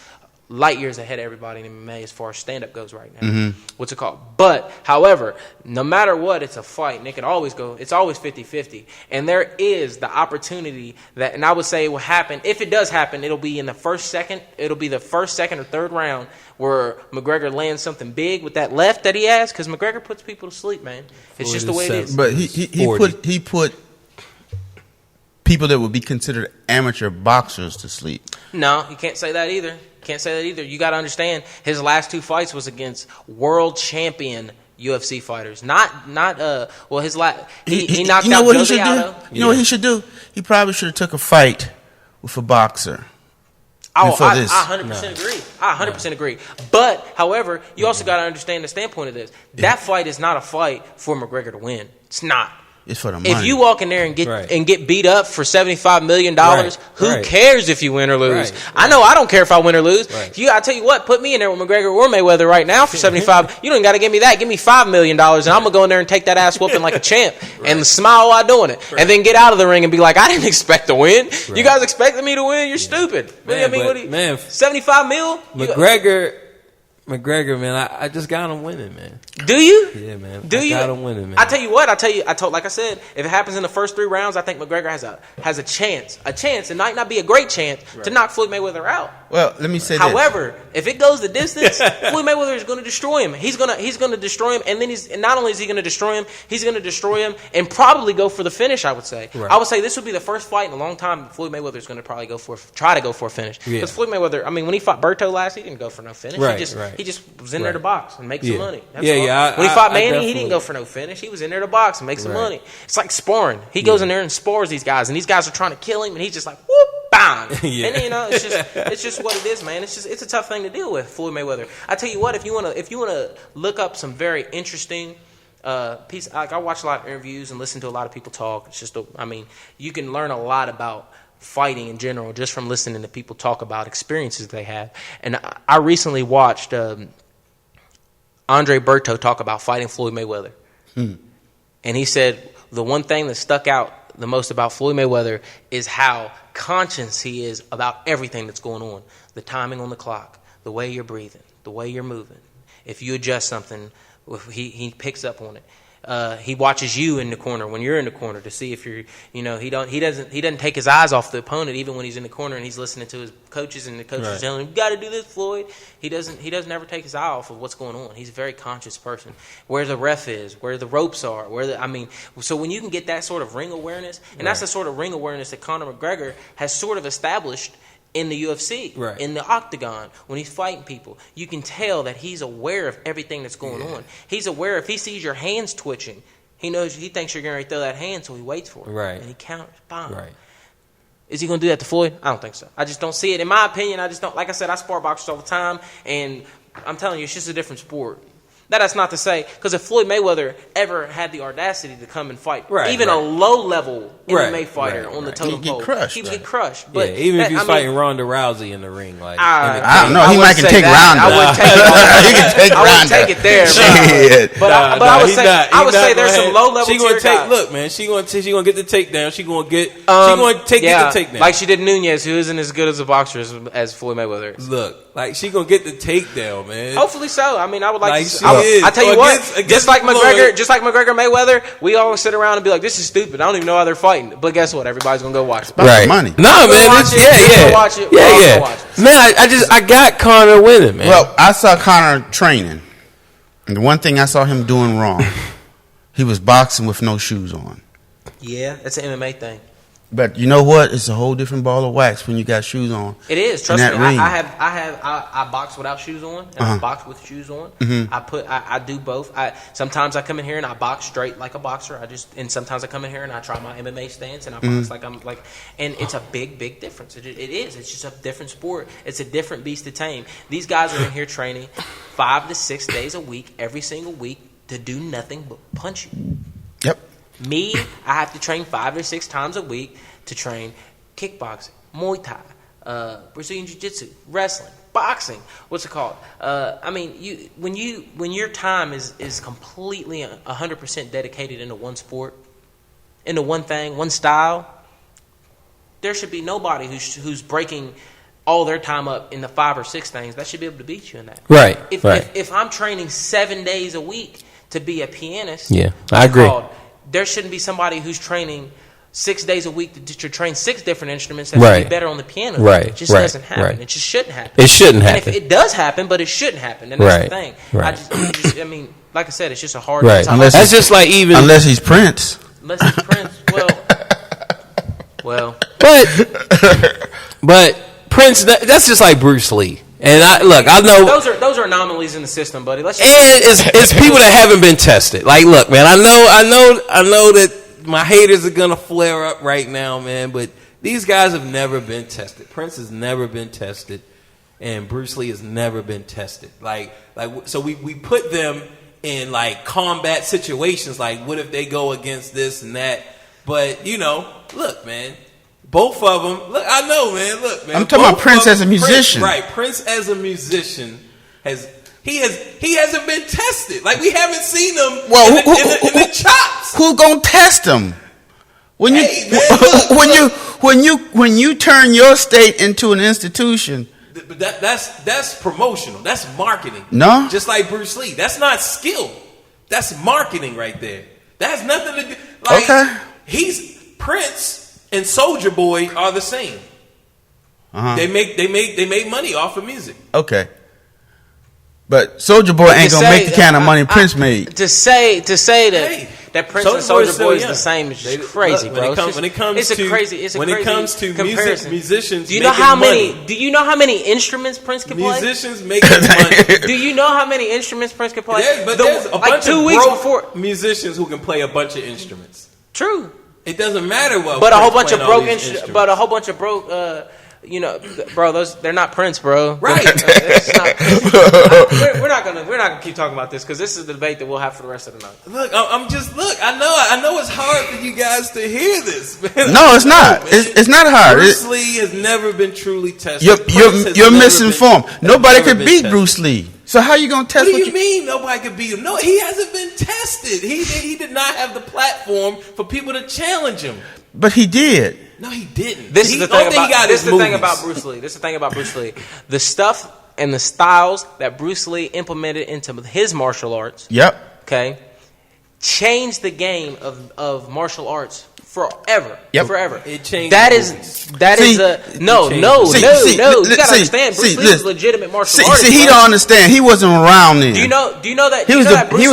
light years ahead of everybody in MMA as far as stand-up goes right now. Mm-hmm. What's it called? But, however, no matter what, it's a fight. And it can always go, it's always 50-50. And there is the opportunity that, and I would say it will happen, if it does happen, it'll be the first, second, or third round where McGregor lands something big with that left that he has, because McGregor puts people to sleep, man. It's just the way it is. But he put people that would be considered amateur boxers to sleep. No, you can't say that either. You got to understand, his last 2 fights was against world champion UFC fighters. He knocked out Jose Aldo. You know what he should do? He probably should have took a fight with a boxer. I 100% agree. I 100% agree. But, however, you also got to understand the standpoint of this. That fight is not a fight for McGregor to win. It's not. It's for the money. If you walk in there and get beat up for $75 million, who cares if you win or lose? I know I don't care if I win or lose. I tell you what, put me in there with McGregor or Mayweather right now for 75. You don't got to give me that. Give me $5 million, and I'm gonna go in there and take that ass whooping like a champ and smile while doing it, and then get out of the ring and be like, I didn't expect to win. You guys expected me to win? You're stupid. Man, 75 mil. McGregor, man, I just got him winning, man. Do you? Yeah, man. I got him winning, man. I tell you what. Like I said, if it happens in the first 3 rounds, I think McGregor has a chance. It might not be a great chance to knock Floyd Mayweather out. Well, let me say However, if it goes the distance, Floyd Mayweather is going to destroy him. He's going to destroy him, and then not only is he going to destroy him, he's going to destroy him and probably go for the finish. I would say. Right. I would say this would be the first fight in a long time Floyd Mayweather is going to probably try to go for a finish. Because Floyd Mayweather, I mean, when he fought Berto last, he didn't go for no finish. He just was in there to box and make some money. That's all. When he fought Manny, he didn't go for no finish. He was in there to box and make some money. It's like sparring. He goes in there and spars these guys, and these guys are trying to kill him, and he's just like, whoop, bang. And it's just what it is, man. It's a tough thing to deal with, Floyd Mayweather. I tell you what, if you wanna look up some very interesting piece, like I watch a lot of interviews and listen to a lot of people talk. It's just, you can learn a lot about fighting in general just from listening to people talk about experiences they have. And I recently watched Andre Berto talk about fighting Floyd Mayweather. And he said the one thing that stuck out the most about Floyd Mayweather is how conscious he is about everything that's going on. The timing on the clock, the way you're breathing, the way you're moving. If you adjust something, he picks up on it. He watches you in the corner when you're in the corner to see if you're, he doesn't take his eyes off the opponent even when he's in the corner and he's listening to his coaches and the coaches are telling him, you got to do this, Floyd. He doesn't ever take his eye off of what's going on. He's a very conscious person. Where the ref is, where the ropes are, so when you can get that sort of ring awareness, and that's the sort of ring awareness that Conor McGregor has sort of established in the UFC, in the octagon, when he's fighting people, you can tell that he's aware of everything that's going on. He's aware if he sees your hands twitching, he thinks you're going to throw that hand, so he waits for it. And he counters. Bam. Is he going to do that to Floyd? I don't think so. I just don't see it. In my opinion, I just don't. Like I said, I spar boxers all the time, and I'm telling you, it's just a different sport. That's not to say, because if Floyd Mayweather ever had the audacity to come and fight, even a low-level MMA fighter on the totem pole, he would get crushed. But even if he's fighting Ronda Rousey in the ring, I don't know. He might can take Ronda. I wouldn't take it. He can take Ronda. I wouldn't take it there. But I would say there's some low-level tier guys. Look, man, she gonna get the takedown. She gonna get the takedown, like she did Nunes, who isn't as good as a boxer as Floyd Mayweather is. Look, like she gonna get the takedown, man. Hopefully so. I mean, I would like to. I tell you what, just like McGregor Mayweather, we always sit around and be like, "This is stupid. I don't even know how they're fighting." But guess what? Everybody's gonna go watch it. Right? Money. No, man. Watch it. Man, I got Conor winning, man. Well, I saw Conor training, and the one thing I saw him doing wrong he was boxing with no shoes on. Yeah, that's an MMA thing. But you know what? It's a whole different ball of wax when you got shoes on. It is. Trust me. that ring. I box without shoes on, and I box with shoes on. I do both. Sometimes I come in here and I box straight like a boxer. And sometimes I come in here and I try my MMA stance and I box and it's a big difference. It is. It's just a different sport. It's a different beast to tame. These guys are in here training 5 to 6 days a week, every single week, to do nothing but punch you. Yep. Me, I have to train 5 or 6 times a week to train kickboxing, Muay Thai, Brazilian Jiu-Jitsu, wrestling, boxing. What's it called? When your time is completely 100% dedicated into one sport, into one thing, one style, there should be nobody who's breaking all their time up into 5 or 6 things that should be able to beat you in that. Right. If I'm training 7 days a week to be a pianist, I agree. There shouldn't be somebody who's training 6 days a week to train 6 different instruments that should be better on the piano. Right. It just doesn't happen. It just shouldn't happen. It shouldn't happen. And if it does happen, but it shouldn't happen. And that's the thing. Right. Like I said, it's just a hard. Right. That's just like even unless he's Prince. Unless he's Prince. Well. But Prince. That's just like Bruce Lee. And I know those are anomalies in the system, buddy. It's people that haven't been tested. Like, look, man, I know that my haters are gonna flare up right now, man. But these guys have never been tested. Prince has never been tested, and Bruce Lee has never been tested. So we put them in like combat situations. Like, what if they go against this and that? But look, man. Both of them. Look, I know, man. Look, man. I'm talking about Prince as a musician. Prince as a musician he hasn't been tested. Like, we haven't seen him in the chops. Who gonna test him? When you turn your state into an institution. But that's promotional. That's marketing. No, just like Bruce Lee. That's not skill. That's marketing right there. That has nothing to do. Like, okay. He's Prince. And Soulja Boy are the same. They make money off of music. Okay, but Soulja Boy ain't gonna make the kind of money Prince made. To say that Prince and Soulja Boy is the same is just crazy, bro. When it comes to musicians, do you know how many instruments Prince can play? Musicians make money. Do you know how many instruments Prince can play? There's a bunch of broke musicians who can play a bunch of instruments. True. It doesn't matter what. But a whole bunch of broke bro, they're not Prince, bro. Right. We're not gonna keep talking about this because this is the debate that we'll have for the rest of the night. Look, I know it's hard for you guys to hear this, man. No, it's not. It's not hard. Bruce Lee has never been truly tested. You're misinformed. Nobody could beat Bruce Lee. So how you gonna test? What do you mean nobody could beat him? No, he hasn't been tested. He did not have the platform for people to challenge him. But he did. No, he didn't. This is the thing about Bruce Lee. This is the thing about Bruce Lee. The stuff and the styles that Bruce Lee implemented into his martial arts. Yep. Okay. Changed the game of martial arts forever. Yep. Forever. It changed. You gotta understand. Bruce Lee was a legitimate martial artist. He don't understand. He wasn't around then. Do you know that he was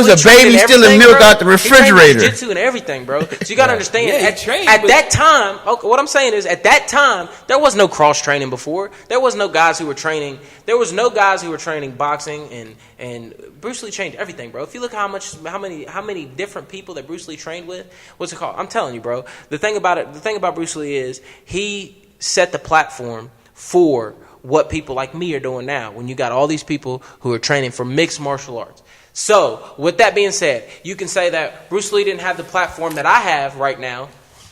a baby stealing milk out the refrigerator. He jiu-jitsu and everything, bro. So you gotta understand. At that time, what I'm saying is, at that time, there was no cross training before. There was no guys who were training. There was no guys who were training boxing and Bruce Lee changed everything, bro. If you look how many different people that Bruce Lee trained with, what's it called? I'm telling you, bro. The thing about Bruce Lee is he set the platform for what people like me are doing now. When you got all these people who are training for mixed martial arts. So, with that being said, you can say that Bruce Lee didn't have the platform that I have right now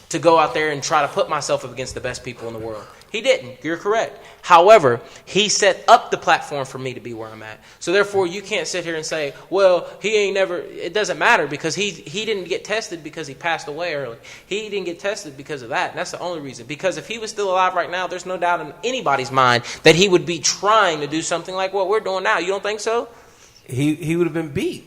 to go out there and try to put myself up against the best people in the world. He didn't. You're correct. However, he set up the platform for me to be where I'm at. So therefore, you can't sit here and say, well, he ain't never. It doesn't matter because he didn't get tested because he passed away early. He didn't get tested because of that. And that's the only reason. Because if he was still alive right now, there's no doubt in anybody's mind that he would be trying to do something like what we're doing now. You don't think so? He would have been beat.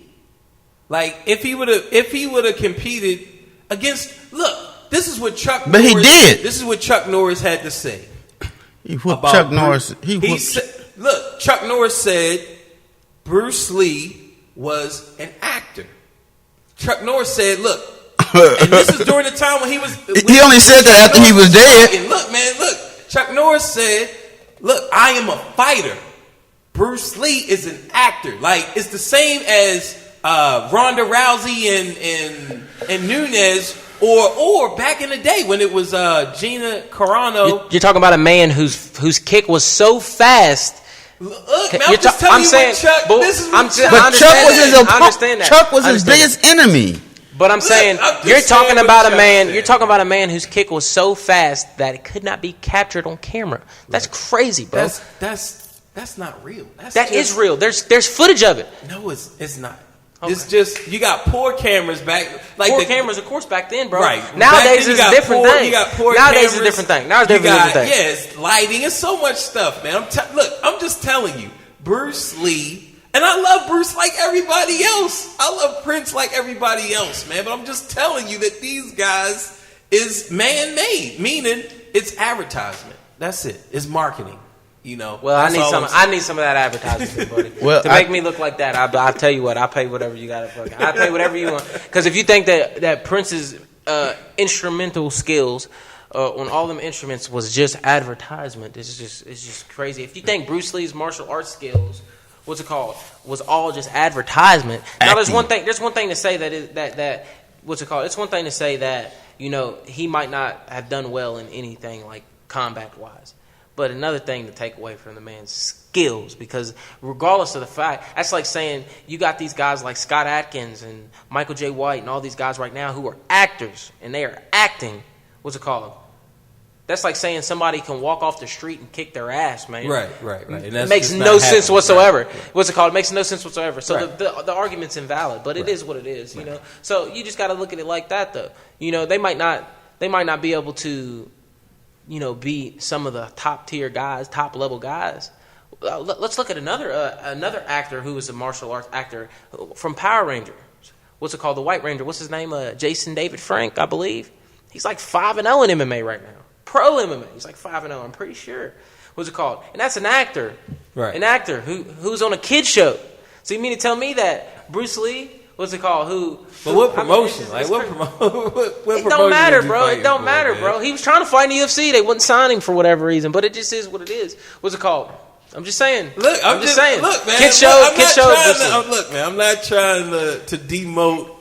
Like if he would have competed against. Look, this is what Chuck. But Norris, he did. This is what Chuck Norris had to say. He whooped Chuck Norris. Look, Chuck Norris said Bruce Lee was an actor. Chuck Norris said, look, and this is during the time when he was. He only said that after he was dead. And look, man, look. Chuck Norris said, look, I am a fighter. Bruce Lee is an actor. Like, it's the same as Ronda Rousey and Nunes, or back in the day when it was Gina Carano. You're talking about a man whose kick was so fast. Look, man, I'm just telling you what Chuck. This is what Chuck. But Chuck was his I understand that. Chuck was his biggest enemy. But I'm saying you're talking about a man. You're talking about a man whose kick was so fast that it could not be captured on camera. That's crazy, bro. That's not real. That is real. There's footage of it. No, it's not. Okay. It's just you got poor cameras back. Like poor cameras, of course, back then, bro. Right. Nowadays it's a different thing. You got poor Nowadays cameras. it's a different thing. Nowadays it's a different thing. Yeah, it's lighting. It's so much stuff, man. Look, I'm just telling you, Bruce Lee, and I love Bruce like everybody else. I love Prince like everybody else, man. But I'm just telling you that these guys is man-made, meaning it's advertisement. That's it. It's marketing. You know. Well, I need some of that advertising, buddy. To make me look like that, I'll tell you what. I'll pay whatever you got to fucking. I'll pay whatever you want. Because if you think that Prince's instrumental skills on all them instruments was just advertisement, it's just crazy. If you think Bruce Lee's martial arts skills, what's it called, was all just advertisement. Now there's one thing to say that what's it called? It's one thing to say that, you know, he might not have done well in anything like combat wise. But another thing to take away from the man's skills, because regardless of the fact, that's like saying you got these guys like Scott Adkins and Michael J. White and all these guys right now who are actors and they are acting. What's it called? That's like saying somebody can walk off the street and kick their ass, man. Right. And it makes no sense whatsoever. Right. What's it called? It makes no sense whatsoever. So the argument's invalid, but it is what it is, you know. So you just got to look at it like that, though. You know, they might not be able to, you know, be some of the top tier guys, top level guys. Let's look at another actor who is a martial arts actor from Power Rangers. What's it called? The White Ranger. What's his name? Jason David Frank, I believe. He's like 5-0 in MMA right now. Pro MMA. He's like 5-0. I'm pretty sure. What's it called? And that's an actor. Right. An actor who's on a kid show. So you mean to tell me that Bruce Lee, what's it called? But what promotion? It don't matter, bro. It don't matter, bro. He was trying to fight in the UFC. They wouldn't sign him for whatever reason. But it just is what it is. What's it called? I'm just saying. Look, I'm just saying. Look, man. Kid show. Look, man. I'm not trying to demote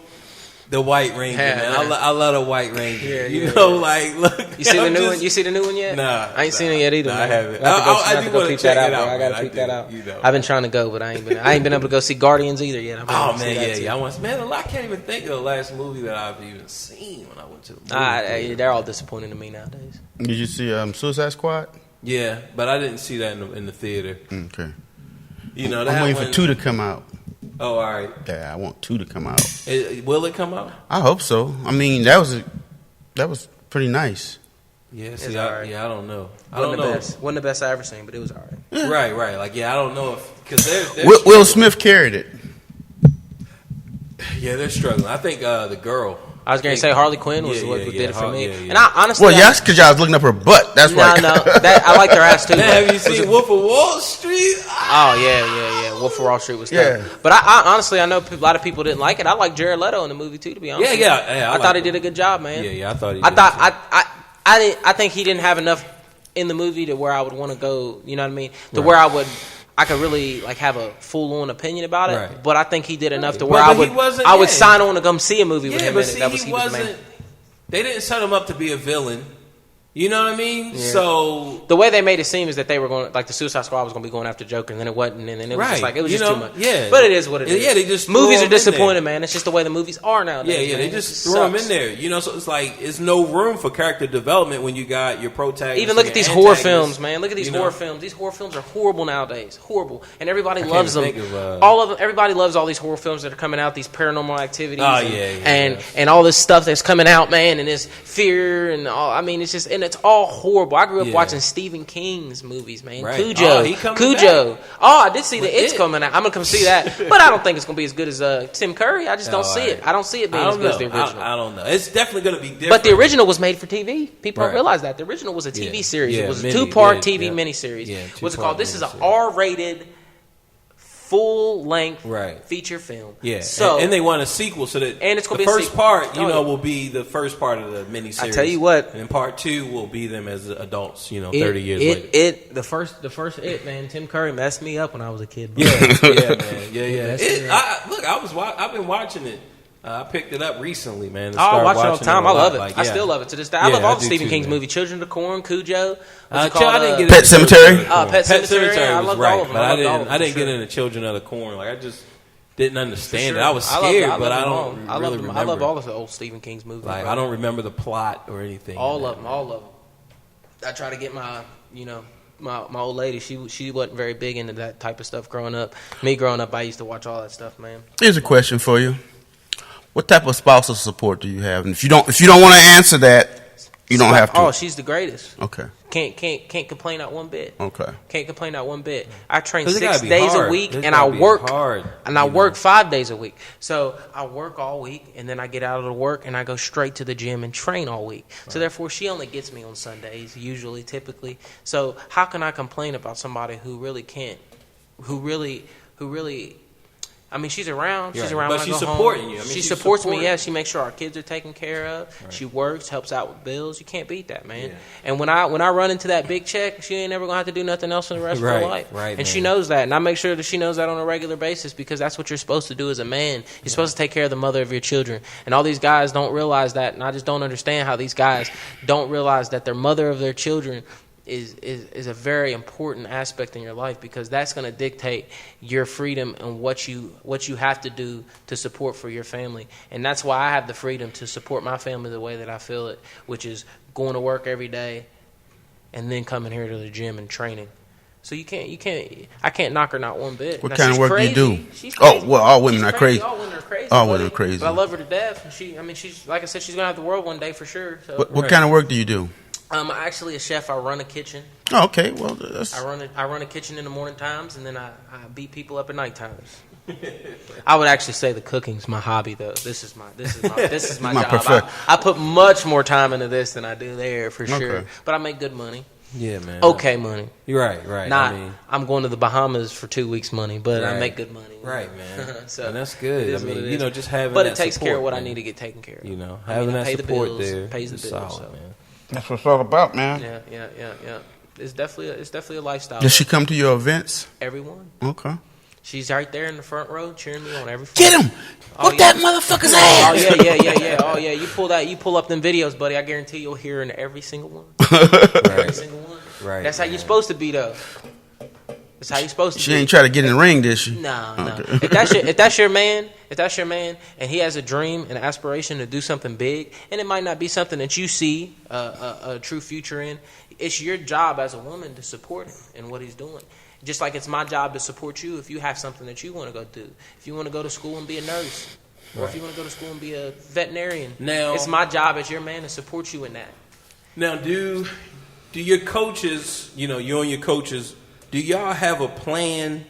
the White Ranger, man. I love the White Ranger. Like, look. You see the new one? You see the new one yet? Nah, I ain't seen it yet either. Nah, man. I haven't. I have to go peep that out, bro. I gotta peep that out. You know. I've been trying to go, but I ain't been able to go see Guardians either yet. Oh man, yeah. I can't even think of the last movie that I've even seen when I went to the movie. They're all disappointing to me nowadays. Did you see Suicide Squad? Yeah, but I didn't see that in the theater. Okay. You know, I'm waiting for 2 to come out. Oh, all right. Yeah, I want 2 to come out. Will it come out? I hope so. I mean, that was pretty nice. Yeah, see, I don't know. Wasn't the best I ever seen, but it was all right. Yeah. Right. Like, yeah, I don't know if because Will Smith carried it. Yeah, they're struggling. I think the girl. I was going to say Harley Quinn was what did it for me. Yeah. And I honestly... Well, that's because y'all was looking up her butt. That's why. No. I like their ass, too. Man, have you seen Wolf of Wall Street? Oh, yeah. Wolf of Wall Street was tough. Yeah. But I honestly, I know a lot of people didn't like it. I like Jared Leto in the movie, too, to be honest. Yeah. I thought he did a good job, man. Yeah, I thought he did. I think he didn't have enough in the movie to where I would want to go, you know what I mean? To where I could really like have a full on opinion about it. Right. But I think he did enough to where I would sign on to come see a movie with him in it. That was he wasn't. They didn't set him up to be a villain. You know what I mean? Yeah. So the way they made it seem is that they were going, like the Suicide Squad was going to be going after Joker, and then it wasn't, and then it was just like it was just too much. Yeah, but it is what it is. Yeah, they just movies are disappointing, man. It's just the way the movies are nowadays. Yeah, they just throw them in there. You know, so it's like it's no room for character development when you got your protagonist. Even look at these horror films, man. Look at these horror films. These horror films are horrible nowadays. Horrible, and everybody loves them. All of them. Everybody loves all these horror films that are coming out. These Paranormal Activities. And all this stuff that's coming out, man. And this fear and all. I mean, it's just and it's all horrible. I grew up watching Stephen King's movies, man. Right. Cujo. Back. I did see the It's coming out. I'm gonna come see that, but I don't think it's gonna be as good as Tim Curry. I just don't see it. I don't see it being as good as the original. I don't know. It's definitely gonna be different. But the original was made for TV. People don't realize that the original was a TV series. It was a 2-part TV miniseries. What's it called? This is an R-rated full length Right. feature film. Yeah, So and they want a sequel, so that And it's gonna the be a first sequel. part, Oh, yeah. will be the first part of the miniseries. I tell you what. and then part 2 will be them as adults. 30 years later. The first man, Tim Curry messed me up when I was a kid. Bro. Yeah, yeah, man, yeah. That's I've been watching it. I picked it up recently, man. I watch it all the time. I love it. Like, I yeah. still love it to this day. I love Yeah, all I the do Stephen too, King's man. movies. Children of the Corn, Cujo. I didn't get Pet into Sematary? Pet Sematary. I was loved right, all of them. but I I loved all of them, didn't for get sure. into Children of the Corn. Like I just didn't understand Sure. it. I was love scared, them. but I them don't all. really I love them. remember. I love all of the old Stephen King's movies. Like bro. I don't remember the plot or anything. All of them. I try to get my old lady. She wasn't very big into that type of stuff growing up. Me growing up, I used to watch all that stuff, man. Here's a question for you. What type of spousal support do you have? And if you don't want to answer that, you don't have to. Oh, she's the greatest. Okay. Can't complain not one bit. Okay. Can't complain not one bit. I train 'Cause it 6 gotta be days hard. a week, It's and I gotta be work hard, and I work 5 days a week. So I work all week, and then I get out of the work, and I go straight to the gym and train all week. So therefore, she only gets me on Sundays, usually, typically. So how can I complain about somebody who really can't, who really? I mean, she's around. She's Right. around. But when I she's go supporting home. you. I mean, she she's supports me. supporting. Yeah, she makes sure our kids are taken care of. Right. She works, helps out with bills. You can't beat that, man. Yeah. And when I run into that big check, she ain't never gonna have to do nothing else for the rest of Right, her life. right, And she man. knows that, and I make sure that she knows that on a regular basis because that's what you're supposed to do as a man. You're supposed to take care of the mother of your children. And all these guys don't realize that, and I just don't understand how these guys don't realize that their mother of their children is a very important aspect in your life because that's going to dictate your freedom and what you have to do to support for your family. And that's why I have the freedom to support my family the way that I feel it, which is going to work every day and then coming here to the gym and training. So I can't knock her not one bit. What Now, kind of she's work crazy. do you do? She's Oh, crazy. well, all women She's are crazy. All women are crazy. All buddy. women are crazy. But I love her to death. And she's like I said, she's gonna have the world one day for sure. So. What kind of work do you do? I'm actually a chef. I run a kitchen. Oh, okay. Well, that's... I run a kitchen in the morning times, and then I beat people up at night times. I would actually say the cooking's my hobby, though. This is my My job. perfect. I put much more time into this than I do there for sure. Okay. But I make good money. Yeah, man. Okay, money. You're right. Not I mean, I'm going to the Bahamas for 2 weeks money, but I Right. make good money. right, man. So and that's it good. I is what mean, it is. just having But that it takes care of support, what I man. need to get taken care of. Having I that pay the support bills, there pays the is bills, solid, so. man. That's what it's all about, man. Yeah. It's definitely a lifestyle. Does she come to your events? Everyone. Okay. She's right there in the front row cheering me on every. Get him! Oh, Whoop yeah. that motherfucker's Oh ass! yeah. Oh yeah. You pull up them videos, buddy. I guarantee you'll hear her in every single one. Every single one. Right, That's how man. you're supposed to be, though. That's how you're supposed to She be. ain't try to get in the ring, did she? No. Okay. If that's your man, and he has a dream and aspiration to do something big, and it might not be something that you see a true future in, it's your job as a woman to support him in what he's doing. Just like it's my job to support you if you have something that you want to go do. If you want to go to school and be a nurse, or if you want to go to school and be a veterinarian, Now- it's my job as your man to support you in that. Now, do your coaches, you and your coaches, do y'all have a plan?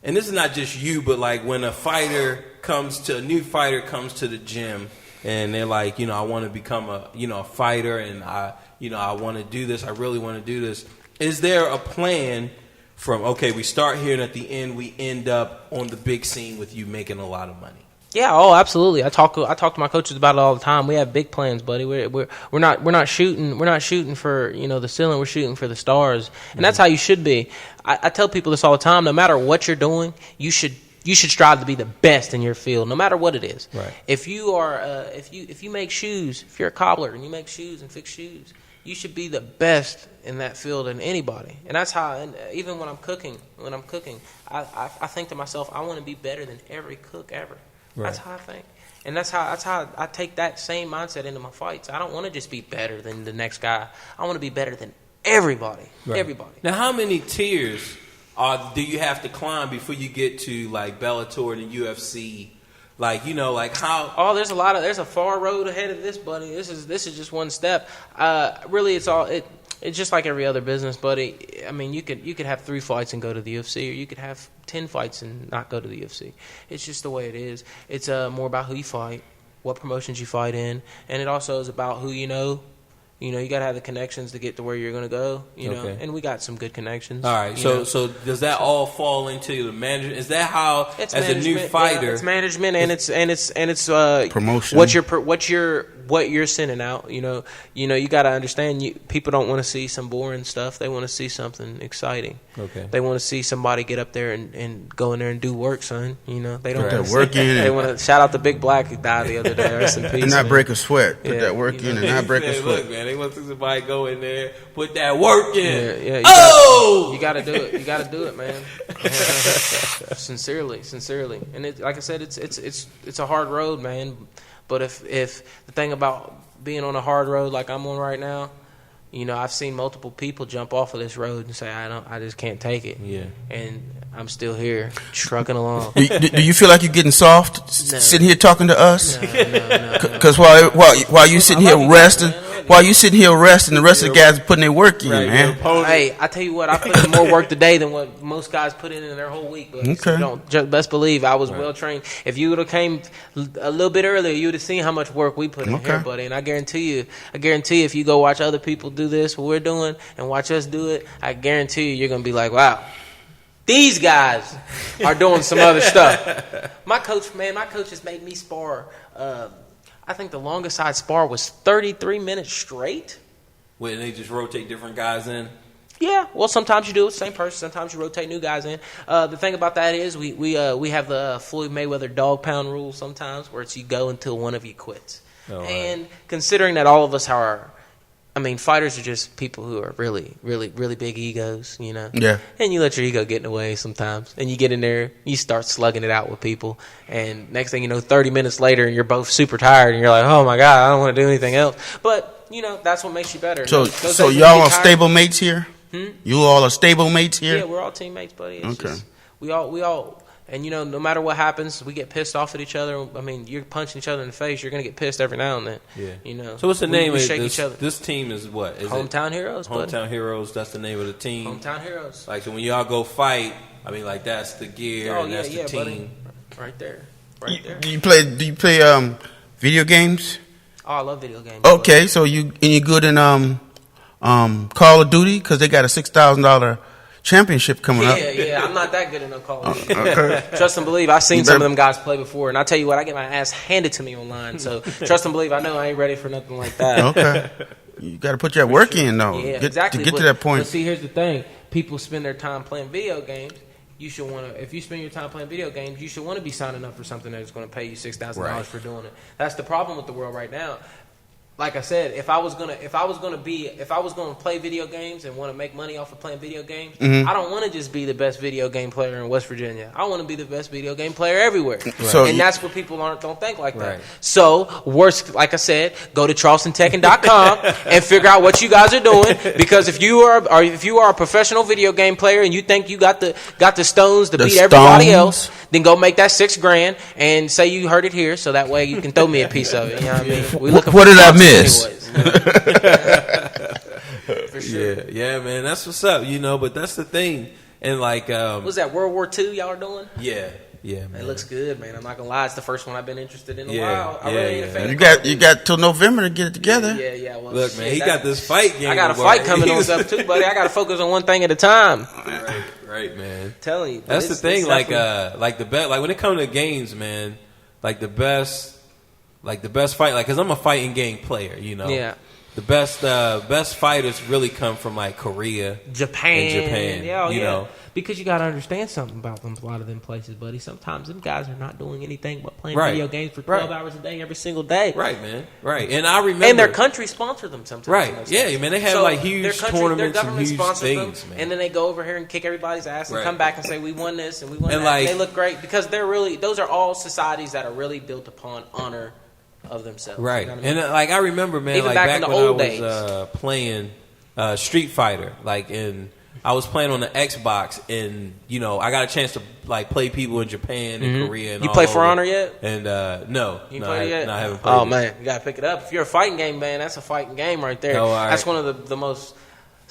And this is not just you, but like when a new fighter comes to the gym and they're like, I want to become a fighter and I want to do this. I really want to do this. Is there a plan from, okay, we start here and at the end we end up on the big scene with you making a lot of money? Yeah, oh, absolutely. I talk to my coaches about it all the time. We have big plans, buddy. We're not shooting for the ceiling. We're shooting for the stars, and that's how you should be. I tell people this all the time. No matter what you're doing, you should strive to be the best in your field, no matter what it is. Right. If you are if you make shoes, if you're a cobbler and you make shoes and fix shoes, you should be the best in that field than anybody. And that's how. And even when I'm cooking, I think to myself, I want to be better than every cook ever. Right. That's how I think. And that's how I take that same mindset into my fights. I don't want to just be better than the next guy. I want to be better than everybody. Right. Everybody. Now, how many tiers do you have to climb before you get to like Bellator and the UFC? Like, like how? Oh, there's a far road ahead of this, buddy. This is just one step. Really, it's just like every other business, buddy. I mean, you could have 3 fights and go to the UFC, or you could have 10 fights and not go to the UFC. It's just the way it is. It's more about who you fight, what promotions you fight in, and it also is about who you know You know, you got to have the connections to get to where you're going to go, you know, Okay. and we got some good connections. All right, so does that all fall into the management? Is that how, It's as a new management, fighter, yeah, it's management and it's Promotion. What you're sending out, you know, you got to understand. People don't want to see some boring stuff. They want to see something exciting. Okay. They want to see somebody get up there and go in there and do work, son. You know, they don't Put wanna that see- work in. They want to shout out the Big Black who died the other day. Rest in peace. And not man. break a sweat. Put Yeah, that work you in know. and not break a Hey, sweat. look, man, they want to see somebody go in there, put that work in. Yeah, Oh! you got to do it. You got to do it, man. sincerely, and like I said, it's a hard road, man. But if the thing about being on a hard road like I'm on right now, you know, I've seen multiple people jump off of this road and say, I just can't take it. Yeah. And I'm still here, trucking along. Do you feel like you're getting soft No. sitting here talking to us? No. Because while you sitting I here love you guys, resting, man. I love you. while you sitting here resting, the rest of the guys are putting their work in, Right, man. your opponent. Hey, I tell you what, I put in more work today than what most guys put in their whole week. But Okay. don't just best believe I was well trained. If you would have came a little bit earlier, you would have seen how much work we put in Okay. here, buddy. And I guarantee you, if you go watch other people do this, what we're doing, and watch us do it, I guarantee you're gonna be like, wow. These guys are doing some other stuff. My coach has made me spar. I think the longest I'd spar was 33 minutes straight. When they just rotate different guys in. Yeah, well, sometimes you do it, same person. Sometimes you rotate new guys in. The thing about that is we have the Floyd Mayweather dog pound rule sometimes, where it's you go until one of you quits. Oh, right. And considering that all of us are, I mean, fighters are just people who are really, really, really big egos, you know. Yeah. And you let your ego get in the way sometimes, and you get in there, you start slugging it out with people, and next thing you know, 30 minutes later, and you're both super tired, and you're like, oh my god, I don't want to do anything else. But you know, that's what makes you better. So Those days so when you y'all get are tired- stable mates here? You all are stable mates here? Yeah, we're all teammates, buddy. It's Okay. just, we all, and you know, no matter what happens, we get pissed off at each other. I mean, you're punching each other in the face. You're gonna get pissed every now and then. Yeah. You know. So what's the name we of shake this? each other. This team is what? Is Hometown Heroes, it buddy. Hometown Heroes? That's the name of the team. Hometown Heroes. Like, so when y'all go fight, I mean, like, that's the gear Oh and yeah, that's yeah, the team. buddy. Right there. Right there. Do you play video games? Oh, I love video games. Okay, so you good in Call of Duty because they got a $6,000 championship coming up. Yeah. I'm not that good in no Call of Duty. Okay. Trust and believe, I've seen You some of better- them guys play before, and I tell you what, I get my ass handed to me online. So trust and believe, I know I ain't ready for nothing like that. Okay. You got to put your work in though. Yeah, Get, exactly. To get but, to that point. But see, here's the thing: people spend their time playing video games. You should want to. If you spend your time playing video games, you should want to be signing up for something that's going to pay you $6,000 Right. for doing it. That's the problem with the world right now. Like I said, if I was gonna play video games and want to make money off of playing video games, I don't want to just be the best video game player in West Virginia. I want to be the best video game player everywhere. So and you- that's what people don't think like that. Right. So, worst, like I said, go to charlestontekken.com and figure out what you guys are doing. Because if you are a professional video game player and you think you got the stones to The beat everybody stones? else, then go make that $6,000 and say you heard it here, so that way you can throw me a piece of it. You know what I mean? We looking What for did I sponsors miss? anyways, you know? For sure. Yeah, man, that's what's up, you know. But that's the thing, and like, What was that, World War II y'all are doing? yeah, man. It looks good, man. I'm not gonna lie, it's the first one I've been interested in a Yeah, while. I yeah, really ain't a yeah. fan You of Call of got you Duty. got till November to get it together. Yeah. Well, Look, shit, man, he that- got this fight game. I got a boy. fight coming on stuff too, buddy. I got to focus on one thing at a time. Right, man. I'm telling you. That's the It's thing. Like, definitely- like the best. Like when it comes to games, man. Like the best fight. Like, cause I'm a fighting game player. You know. Yeah. The best fighters really come from like Korea. Japan. Yeah, you know. Because you got to understand something about them. A lot of them places, buddy. Sometimes them guys are not doing anything but playing Right. video games for 12 Right. hours a day, every single day. Right, man. Right. And I remember. And their country sponsor them sometimes. Right. in those Yeah, things. man. They have So like huge their country, tournaments their and government huge sponsors things, them, man. and then they go over here and kick everybody's ass and Right. come back and say we won this and we won And that. like- And they look great because they're really. Those are all societies that are really built upon honor of themselves. You Right. know what I mean? And like I remember, man, Even like back back, in the when old I was playing Street Fighter, like I was playing on the Xbox, and you know I got a chance to like play people in Japan and Korea. And You all play For over. Honor yet? And no, You no, played it yet? No, I haven't played. Oh it. man, you gotta pick it up. If you're a fighting game man, that's a fighting game right there. Oh, all right. That's one of the most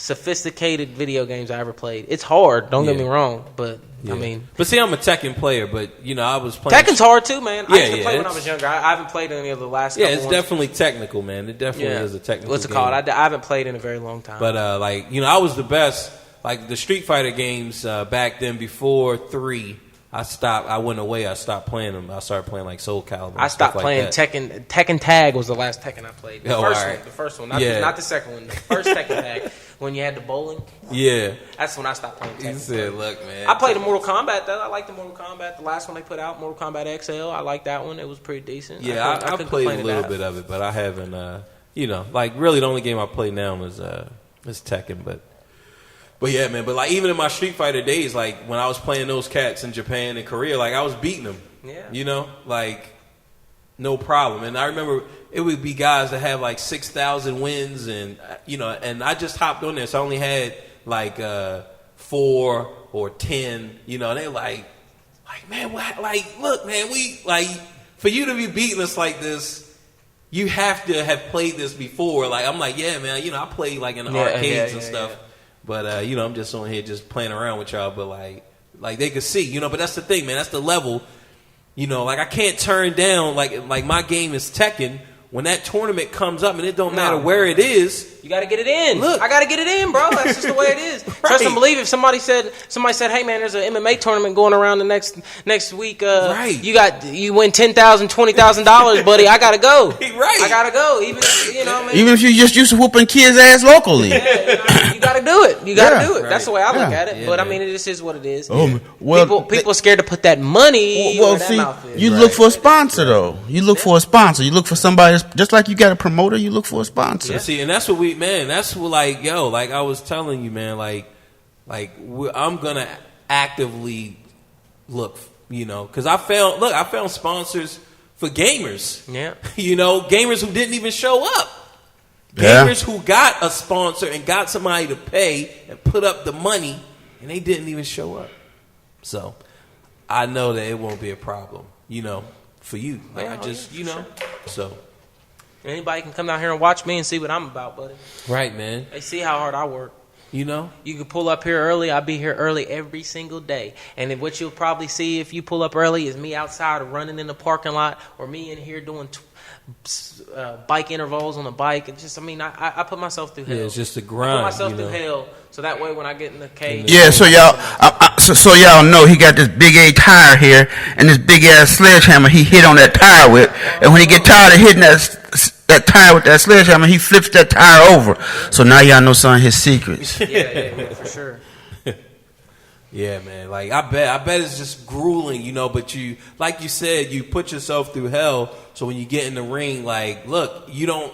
sophisticated video games I ever played. It's hard. Don't get me wrong, but Yeah. I mean, but see, I'm a Tekken player, but I was playing. Tekken's hard too, man. I used to Yeah, play when I was younger. I haven't played any of the last. Yeah, couple it's ones. definitely technical, man. It definitely is a technical. What's it game. called? I haven't played in a very long time. But I was the best. Like the Street Fighter games back then, before 3, I stopped. I went away. I stopped playing them. I started playing like Soul Calibur. I stopped playing Tekken. Tekken Tag was the last Tekken I played. The first alright. one. The first one. Not the second one. The first Tekken Tag. When you had the bowling. Yeah. That's when I stopped playing Tekken. You said, look, man. I played the Mortal Kombat, though. I like the Mortal Kombat. The last one they put out, Mortal Kombat XL. I like that one. It was pretty decent. Yeah, I couldn't played complain a little bit of it, but I haven't, like really the only game I play now is Tekken, But yeah, man. But like even in my Street Fighter days, like when I was playing those cats in Japan and Korea, like I was beating them. Yeah. Like no problem. And I remember it would be guys that have like 6,000 wins, and and I just hopped on there, so I only had like 4 or 10. And they like man, what? Like look, man, we like for you to be beating us like this. You have to have played this before. Like I'm like, yeah, man. I play like in the arcades and stuff. Yeah. But I'm just on here just playing around with y'all. But like they could see, But that's the thing, man. That's the level. Like I can't turn down like my game is Tekken. When that tournament comes up, and it don't matter where it is, you got to get it in. Look. I got to get it in, bro. That's just the way it is. Trust and believe. If somebody said, hey man, there's an MMA tournament going around the next week. Right. You win $10,000, $20,000, buddy. I gotta go. Right. I gotta go. Even Even if you just used to whooping kids' ass locally. Yeah, you gotta do it. You gotta do it. Right. That's the way I look at it. Yeah, but man. I mean, it just is what it is. Well, people scared to put that money. Well, where that see, mouth is. you look for a sponsor though. You look for a sponsor. You look for somebody just like you got a promoter. You look for a sponsor. See, and that's what that's what like I was telling you, man, I'm gonna actively look, because I found sponsors for gamers. Yeah. Gamers who didn't even show up. Yeah. Gamers who got a sponsor and got somebody to pay and put up the money, and they didn't even show up. So I know that it won't be a problem, for you. So. Anybody can come down here and watch me and see what I'm about, buddy. Right, man. They see how hard I work. You can pull up here early. I'll be here early every single day. And then what you'll probably see if you pull up early is me outside running in the parking lot, or me in here doing bike intervals on the bike. And just, I put myself through hell. Yeah, it's just a grind. I put myself through hell, so that way when I get in the cage. Yeah, so y'all know he got this big A tire here and this big ass sledgehammer he hit on that tire with, and when he get tired of hitting that tire with that sledgehammer, he flips that tire over. So now y'all know some of his secrets. Yeah, for sure. Yeah, man. Like I bet it's just grueling, but you, like you said, you put yourself through hell. So when you get in the ring, like, look, you're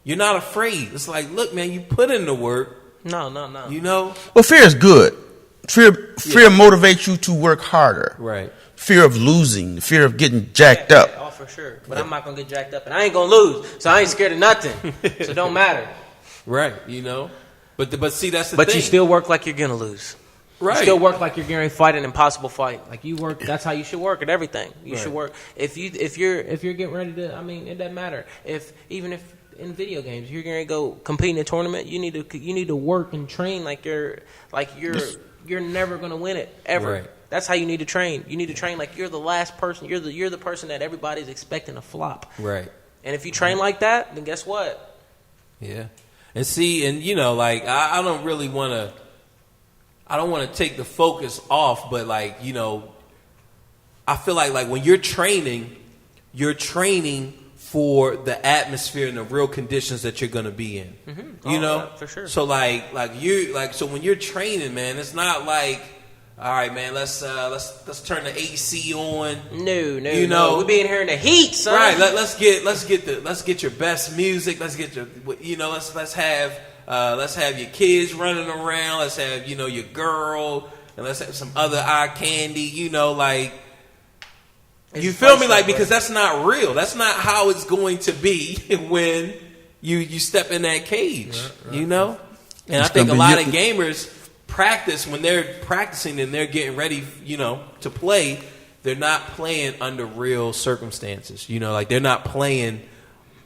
not afraid. It's like, look, man, you put in the work. No. Well, fear is good. Fear motivates you to work harder. Right. Fear of losing, the fear of getting jacked up. Oh, for sure. But I'm not gonna get jacked up, and I ain't gonna lose, so I ain't scared of nothing. So it don't matter. Right. But see, that's the thing. But you still work like you're gonna lose. Right. You still work like you're going to fight an impossible fight. Like you work. That's how you should work at everything. You should work. If you're getting ready to. It doesn't matter. Even if in video games you're going to go compete in a tournament, you need to work and train like you're never going to win it ever. Right. That's how you need to train. You need to train like you're the last person. You're the person that everybody's expecting to flop. Right. And if you train like that, then guess what? Yeah. And see, and I don't really want to. I don't want to take the focus off, but I feel like when you're training for the atmosphere and the real conditions that you're going to be in. Mm-hmm. For sure. So so when you're training, man, it's not like, all right, man, let's turn the AC on. No. We be in here in the heat, son. Right. Let's get your best music. Let's get your let's have your kids running around. Let's have, your girl. And let's have some other eye candy, you feel me? Because that's not real. That's not how it's going to be when you step in that cage, And I think a lot of gamers practice when they're practicing and they're getting ready, to play. They're not playing under real circumstances, they're not playing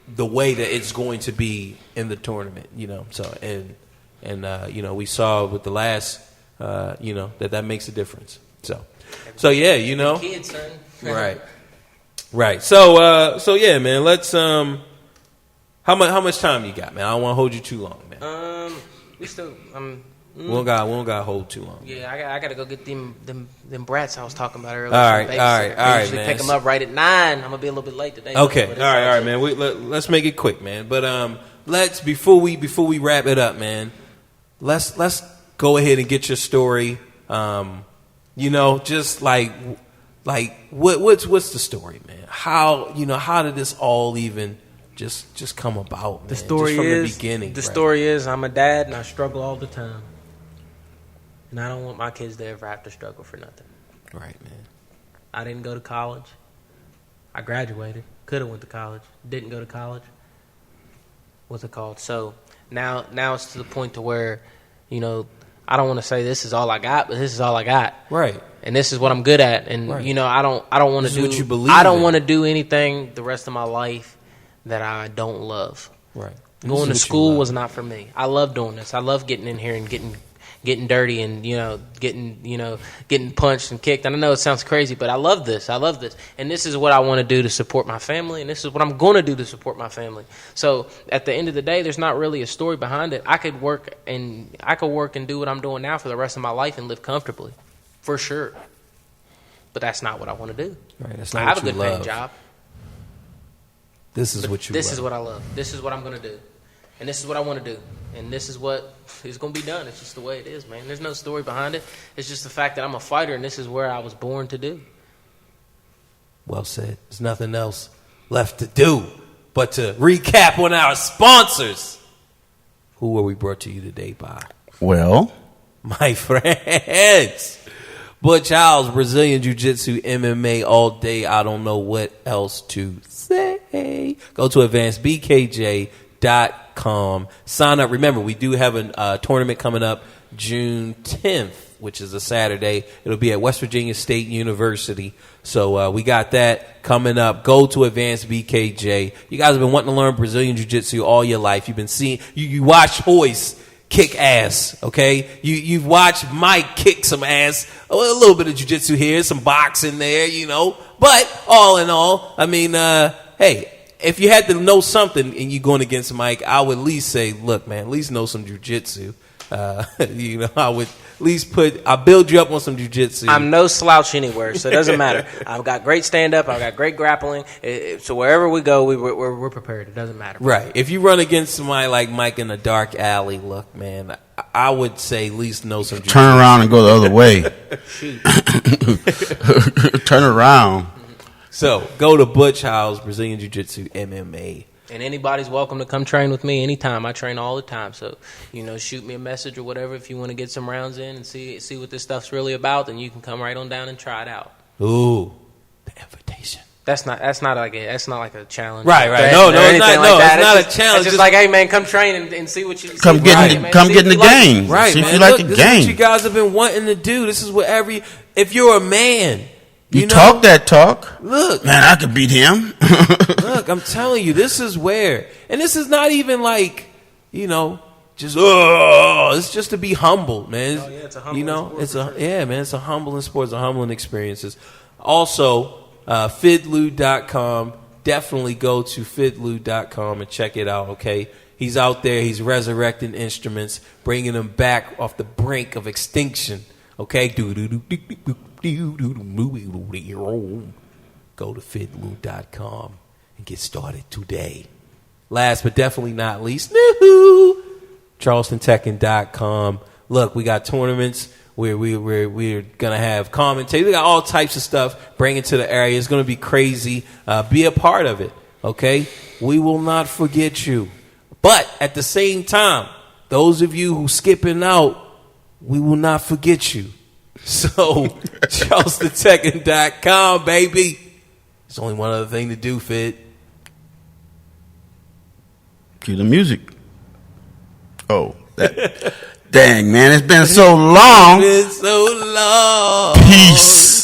the way that it's going to be in the tournament, So and And we saw with the last, that makes a difference. So yeah, kids, son. right. So yeah, man. Let's how much time you got, man? I don't want to hold you too long, man. We still we don't got to hold too long. Yeah, I got to go get them brats I was talking about earlier. All right, man. Pick them up right at 9. I'm gonna be a little bit late today. Okay, all right, man. Let's make it quick, man. But let's before we wrap it up, man. Let's go ahead and get your story. Just like what's the story, man? How did this all even just come about, man? The story just from is the beginning. The story is I'm a dad and I struggle all the time, and I don't want my kids to ever have to struggle for nothing. Right, man. I didn't go to college. I graduated. Could have went to college. Didn't go to college. What's it called? So now it's to the point to where, I don't want to say this is all I got, but this is all I got. Right. And this is what I'm good at. And right. I don't want to do what you believe I don't in. want to do anything the rest of my life that I don't love. Right. Going to school was not for me. I love doing this. I love getting in here and getting dirty and getting punched and kicked. And I know it sounds crazy, but I love this. And this is what I want to do to support my family, and this is what I'm going to do to support my family. So at the end of the day, there's not really a story behind it. I could work and do what I'm doing now for the rest of my life and live comfortably, for sure. But that's not what I want to do. Right. That's not I what have a you good love. paying job. This is what you This love. is what I love. This is what I'm going to do. And this is what I want to do. And this is what is going to be done. It's just the way it is, man. There's no story behind it. It's just the fact that I'm a fighter, and this is where I was born to do. Well said. There's nothing else left to do but to recap on our sponsors. Who were we brought to you today by? Well, my friends, Butch Howes, Brazilian Jiu-Jitsu, MMA all day. I don't know what else to say. Go to advancedbkj.com. Sign up. Remember, we do have a tournament coming up June 10th, which is a Saturday. It'll be at West Virginia State University. So we got that coming up. Go to Advanced BKJ. You guys have been wanting to learn Brazilian Jiu-Jitsu all your life. You've been seeing, you watch Hoist kick ass, okay? You've watched Mike kick some ass. A little bit of jiu-jitsu here, some boxing there, But all in all, I mean, hey, if you had to know something and you're going against Mike, I would at least say, look, man, at least know some jiu-jitsu. I would at least I'll build you up on some jiu-jitsu. I'm no slouch anywhere, so it doesn't matter. I've got great stand-up. I've got great grappling. So wherever we go, we're prepared. It doesn't matter. Right. If you run against somebody like Mike in a dark alley, look, man, I would say at least know some jiu-jitsu. turn around and go the other way. Turn around. So go to Butch Howes, Brazilian Jiu-Jitsu, MMA. And anybody's welcome to come train with me anytime. I train all the time. So, shoot me a message or whatever if you want to get some rounds in and see what this stuff's really about. Then you can come right on down and try it out. Ooh, the invitation. That's not like a challenge. Right. No, it's not. No, it's not a challenge. It's just like, hey man, come train and see what you come get in the game. Right, see man. if you like the this game. is what you guys have been wanting to do. This is what if you're a man. You talk that talk. Look, man, I could beat him. Look, I'm telling you, this is where, and this is not even like, just it's just to be humble, man. Oh, yeah, it's a humbling sport. It's a humbling sport. It's a humbling experiences. Also, fidlu.com. Definitely go to fidlu.com and check it out. Okay, he's out there. He's resurrecting instruments, bringing them back off the brink of extinction. Okay, go to fidlu.com and get started today. Last but definitely not least, charlestontekken.com. Look, we got tournaments where we're gonna have commentators. We got all types of stuff bring it to the area. It's gonna be crazy. Be a part of it. Okay, we will not forget you. But at the same time, those of you who skipping out, we will not forget you. So, charlestontekken.com, baby. There's only one other thing to do, Fid. Cue the music. Oh, dang, man. It's been so long. It's been so long. Peace.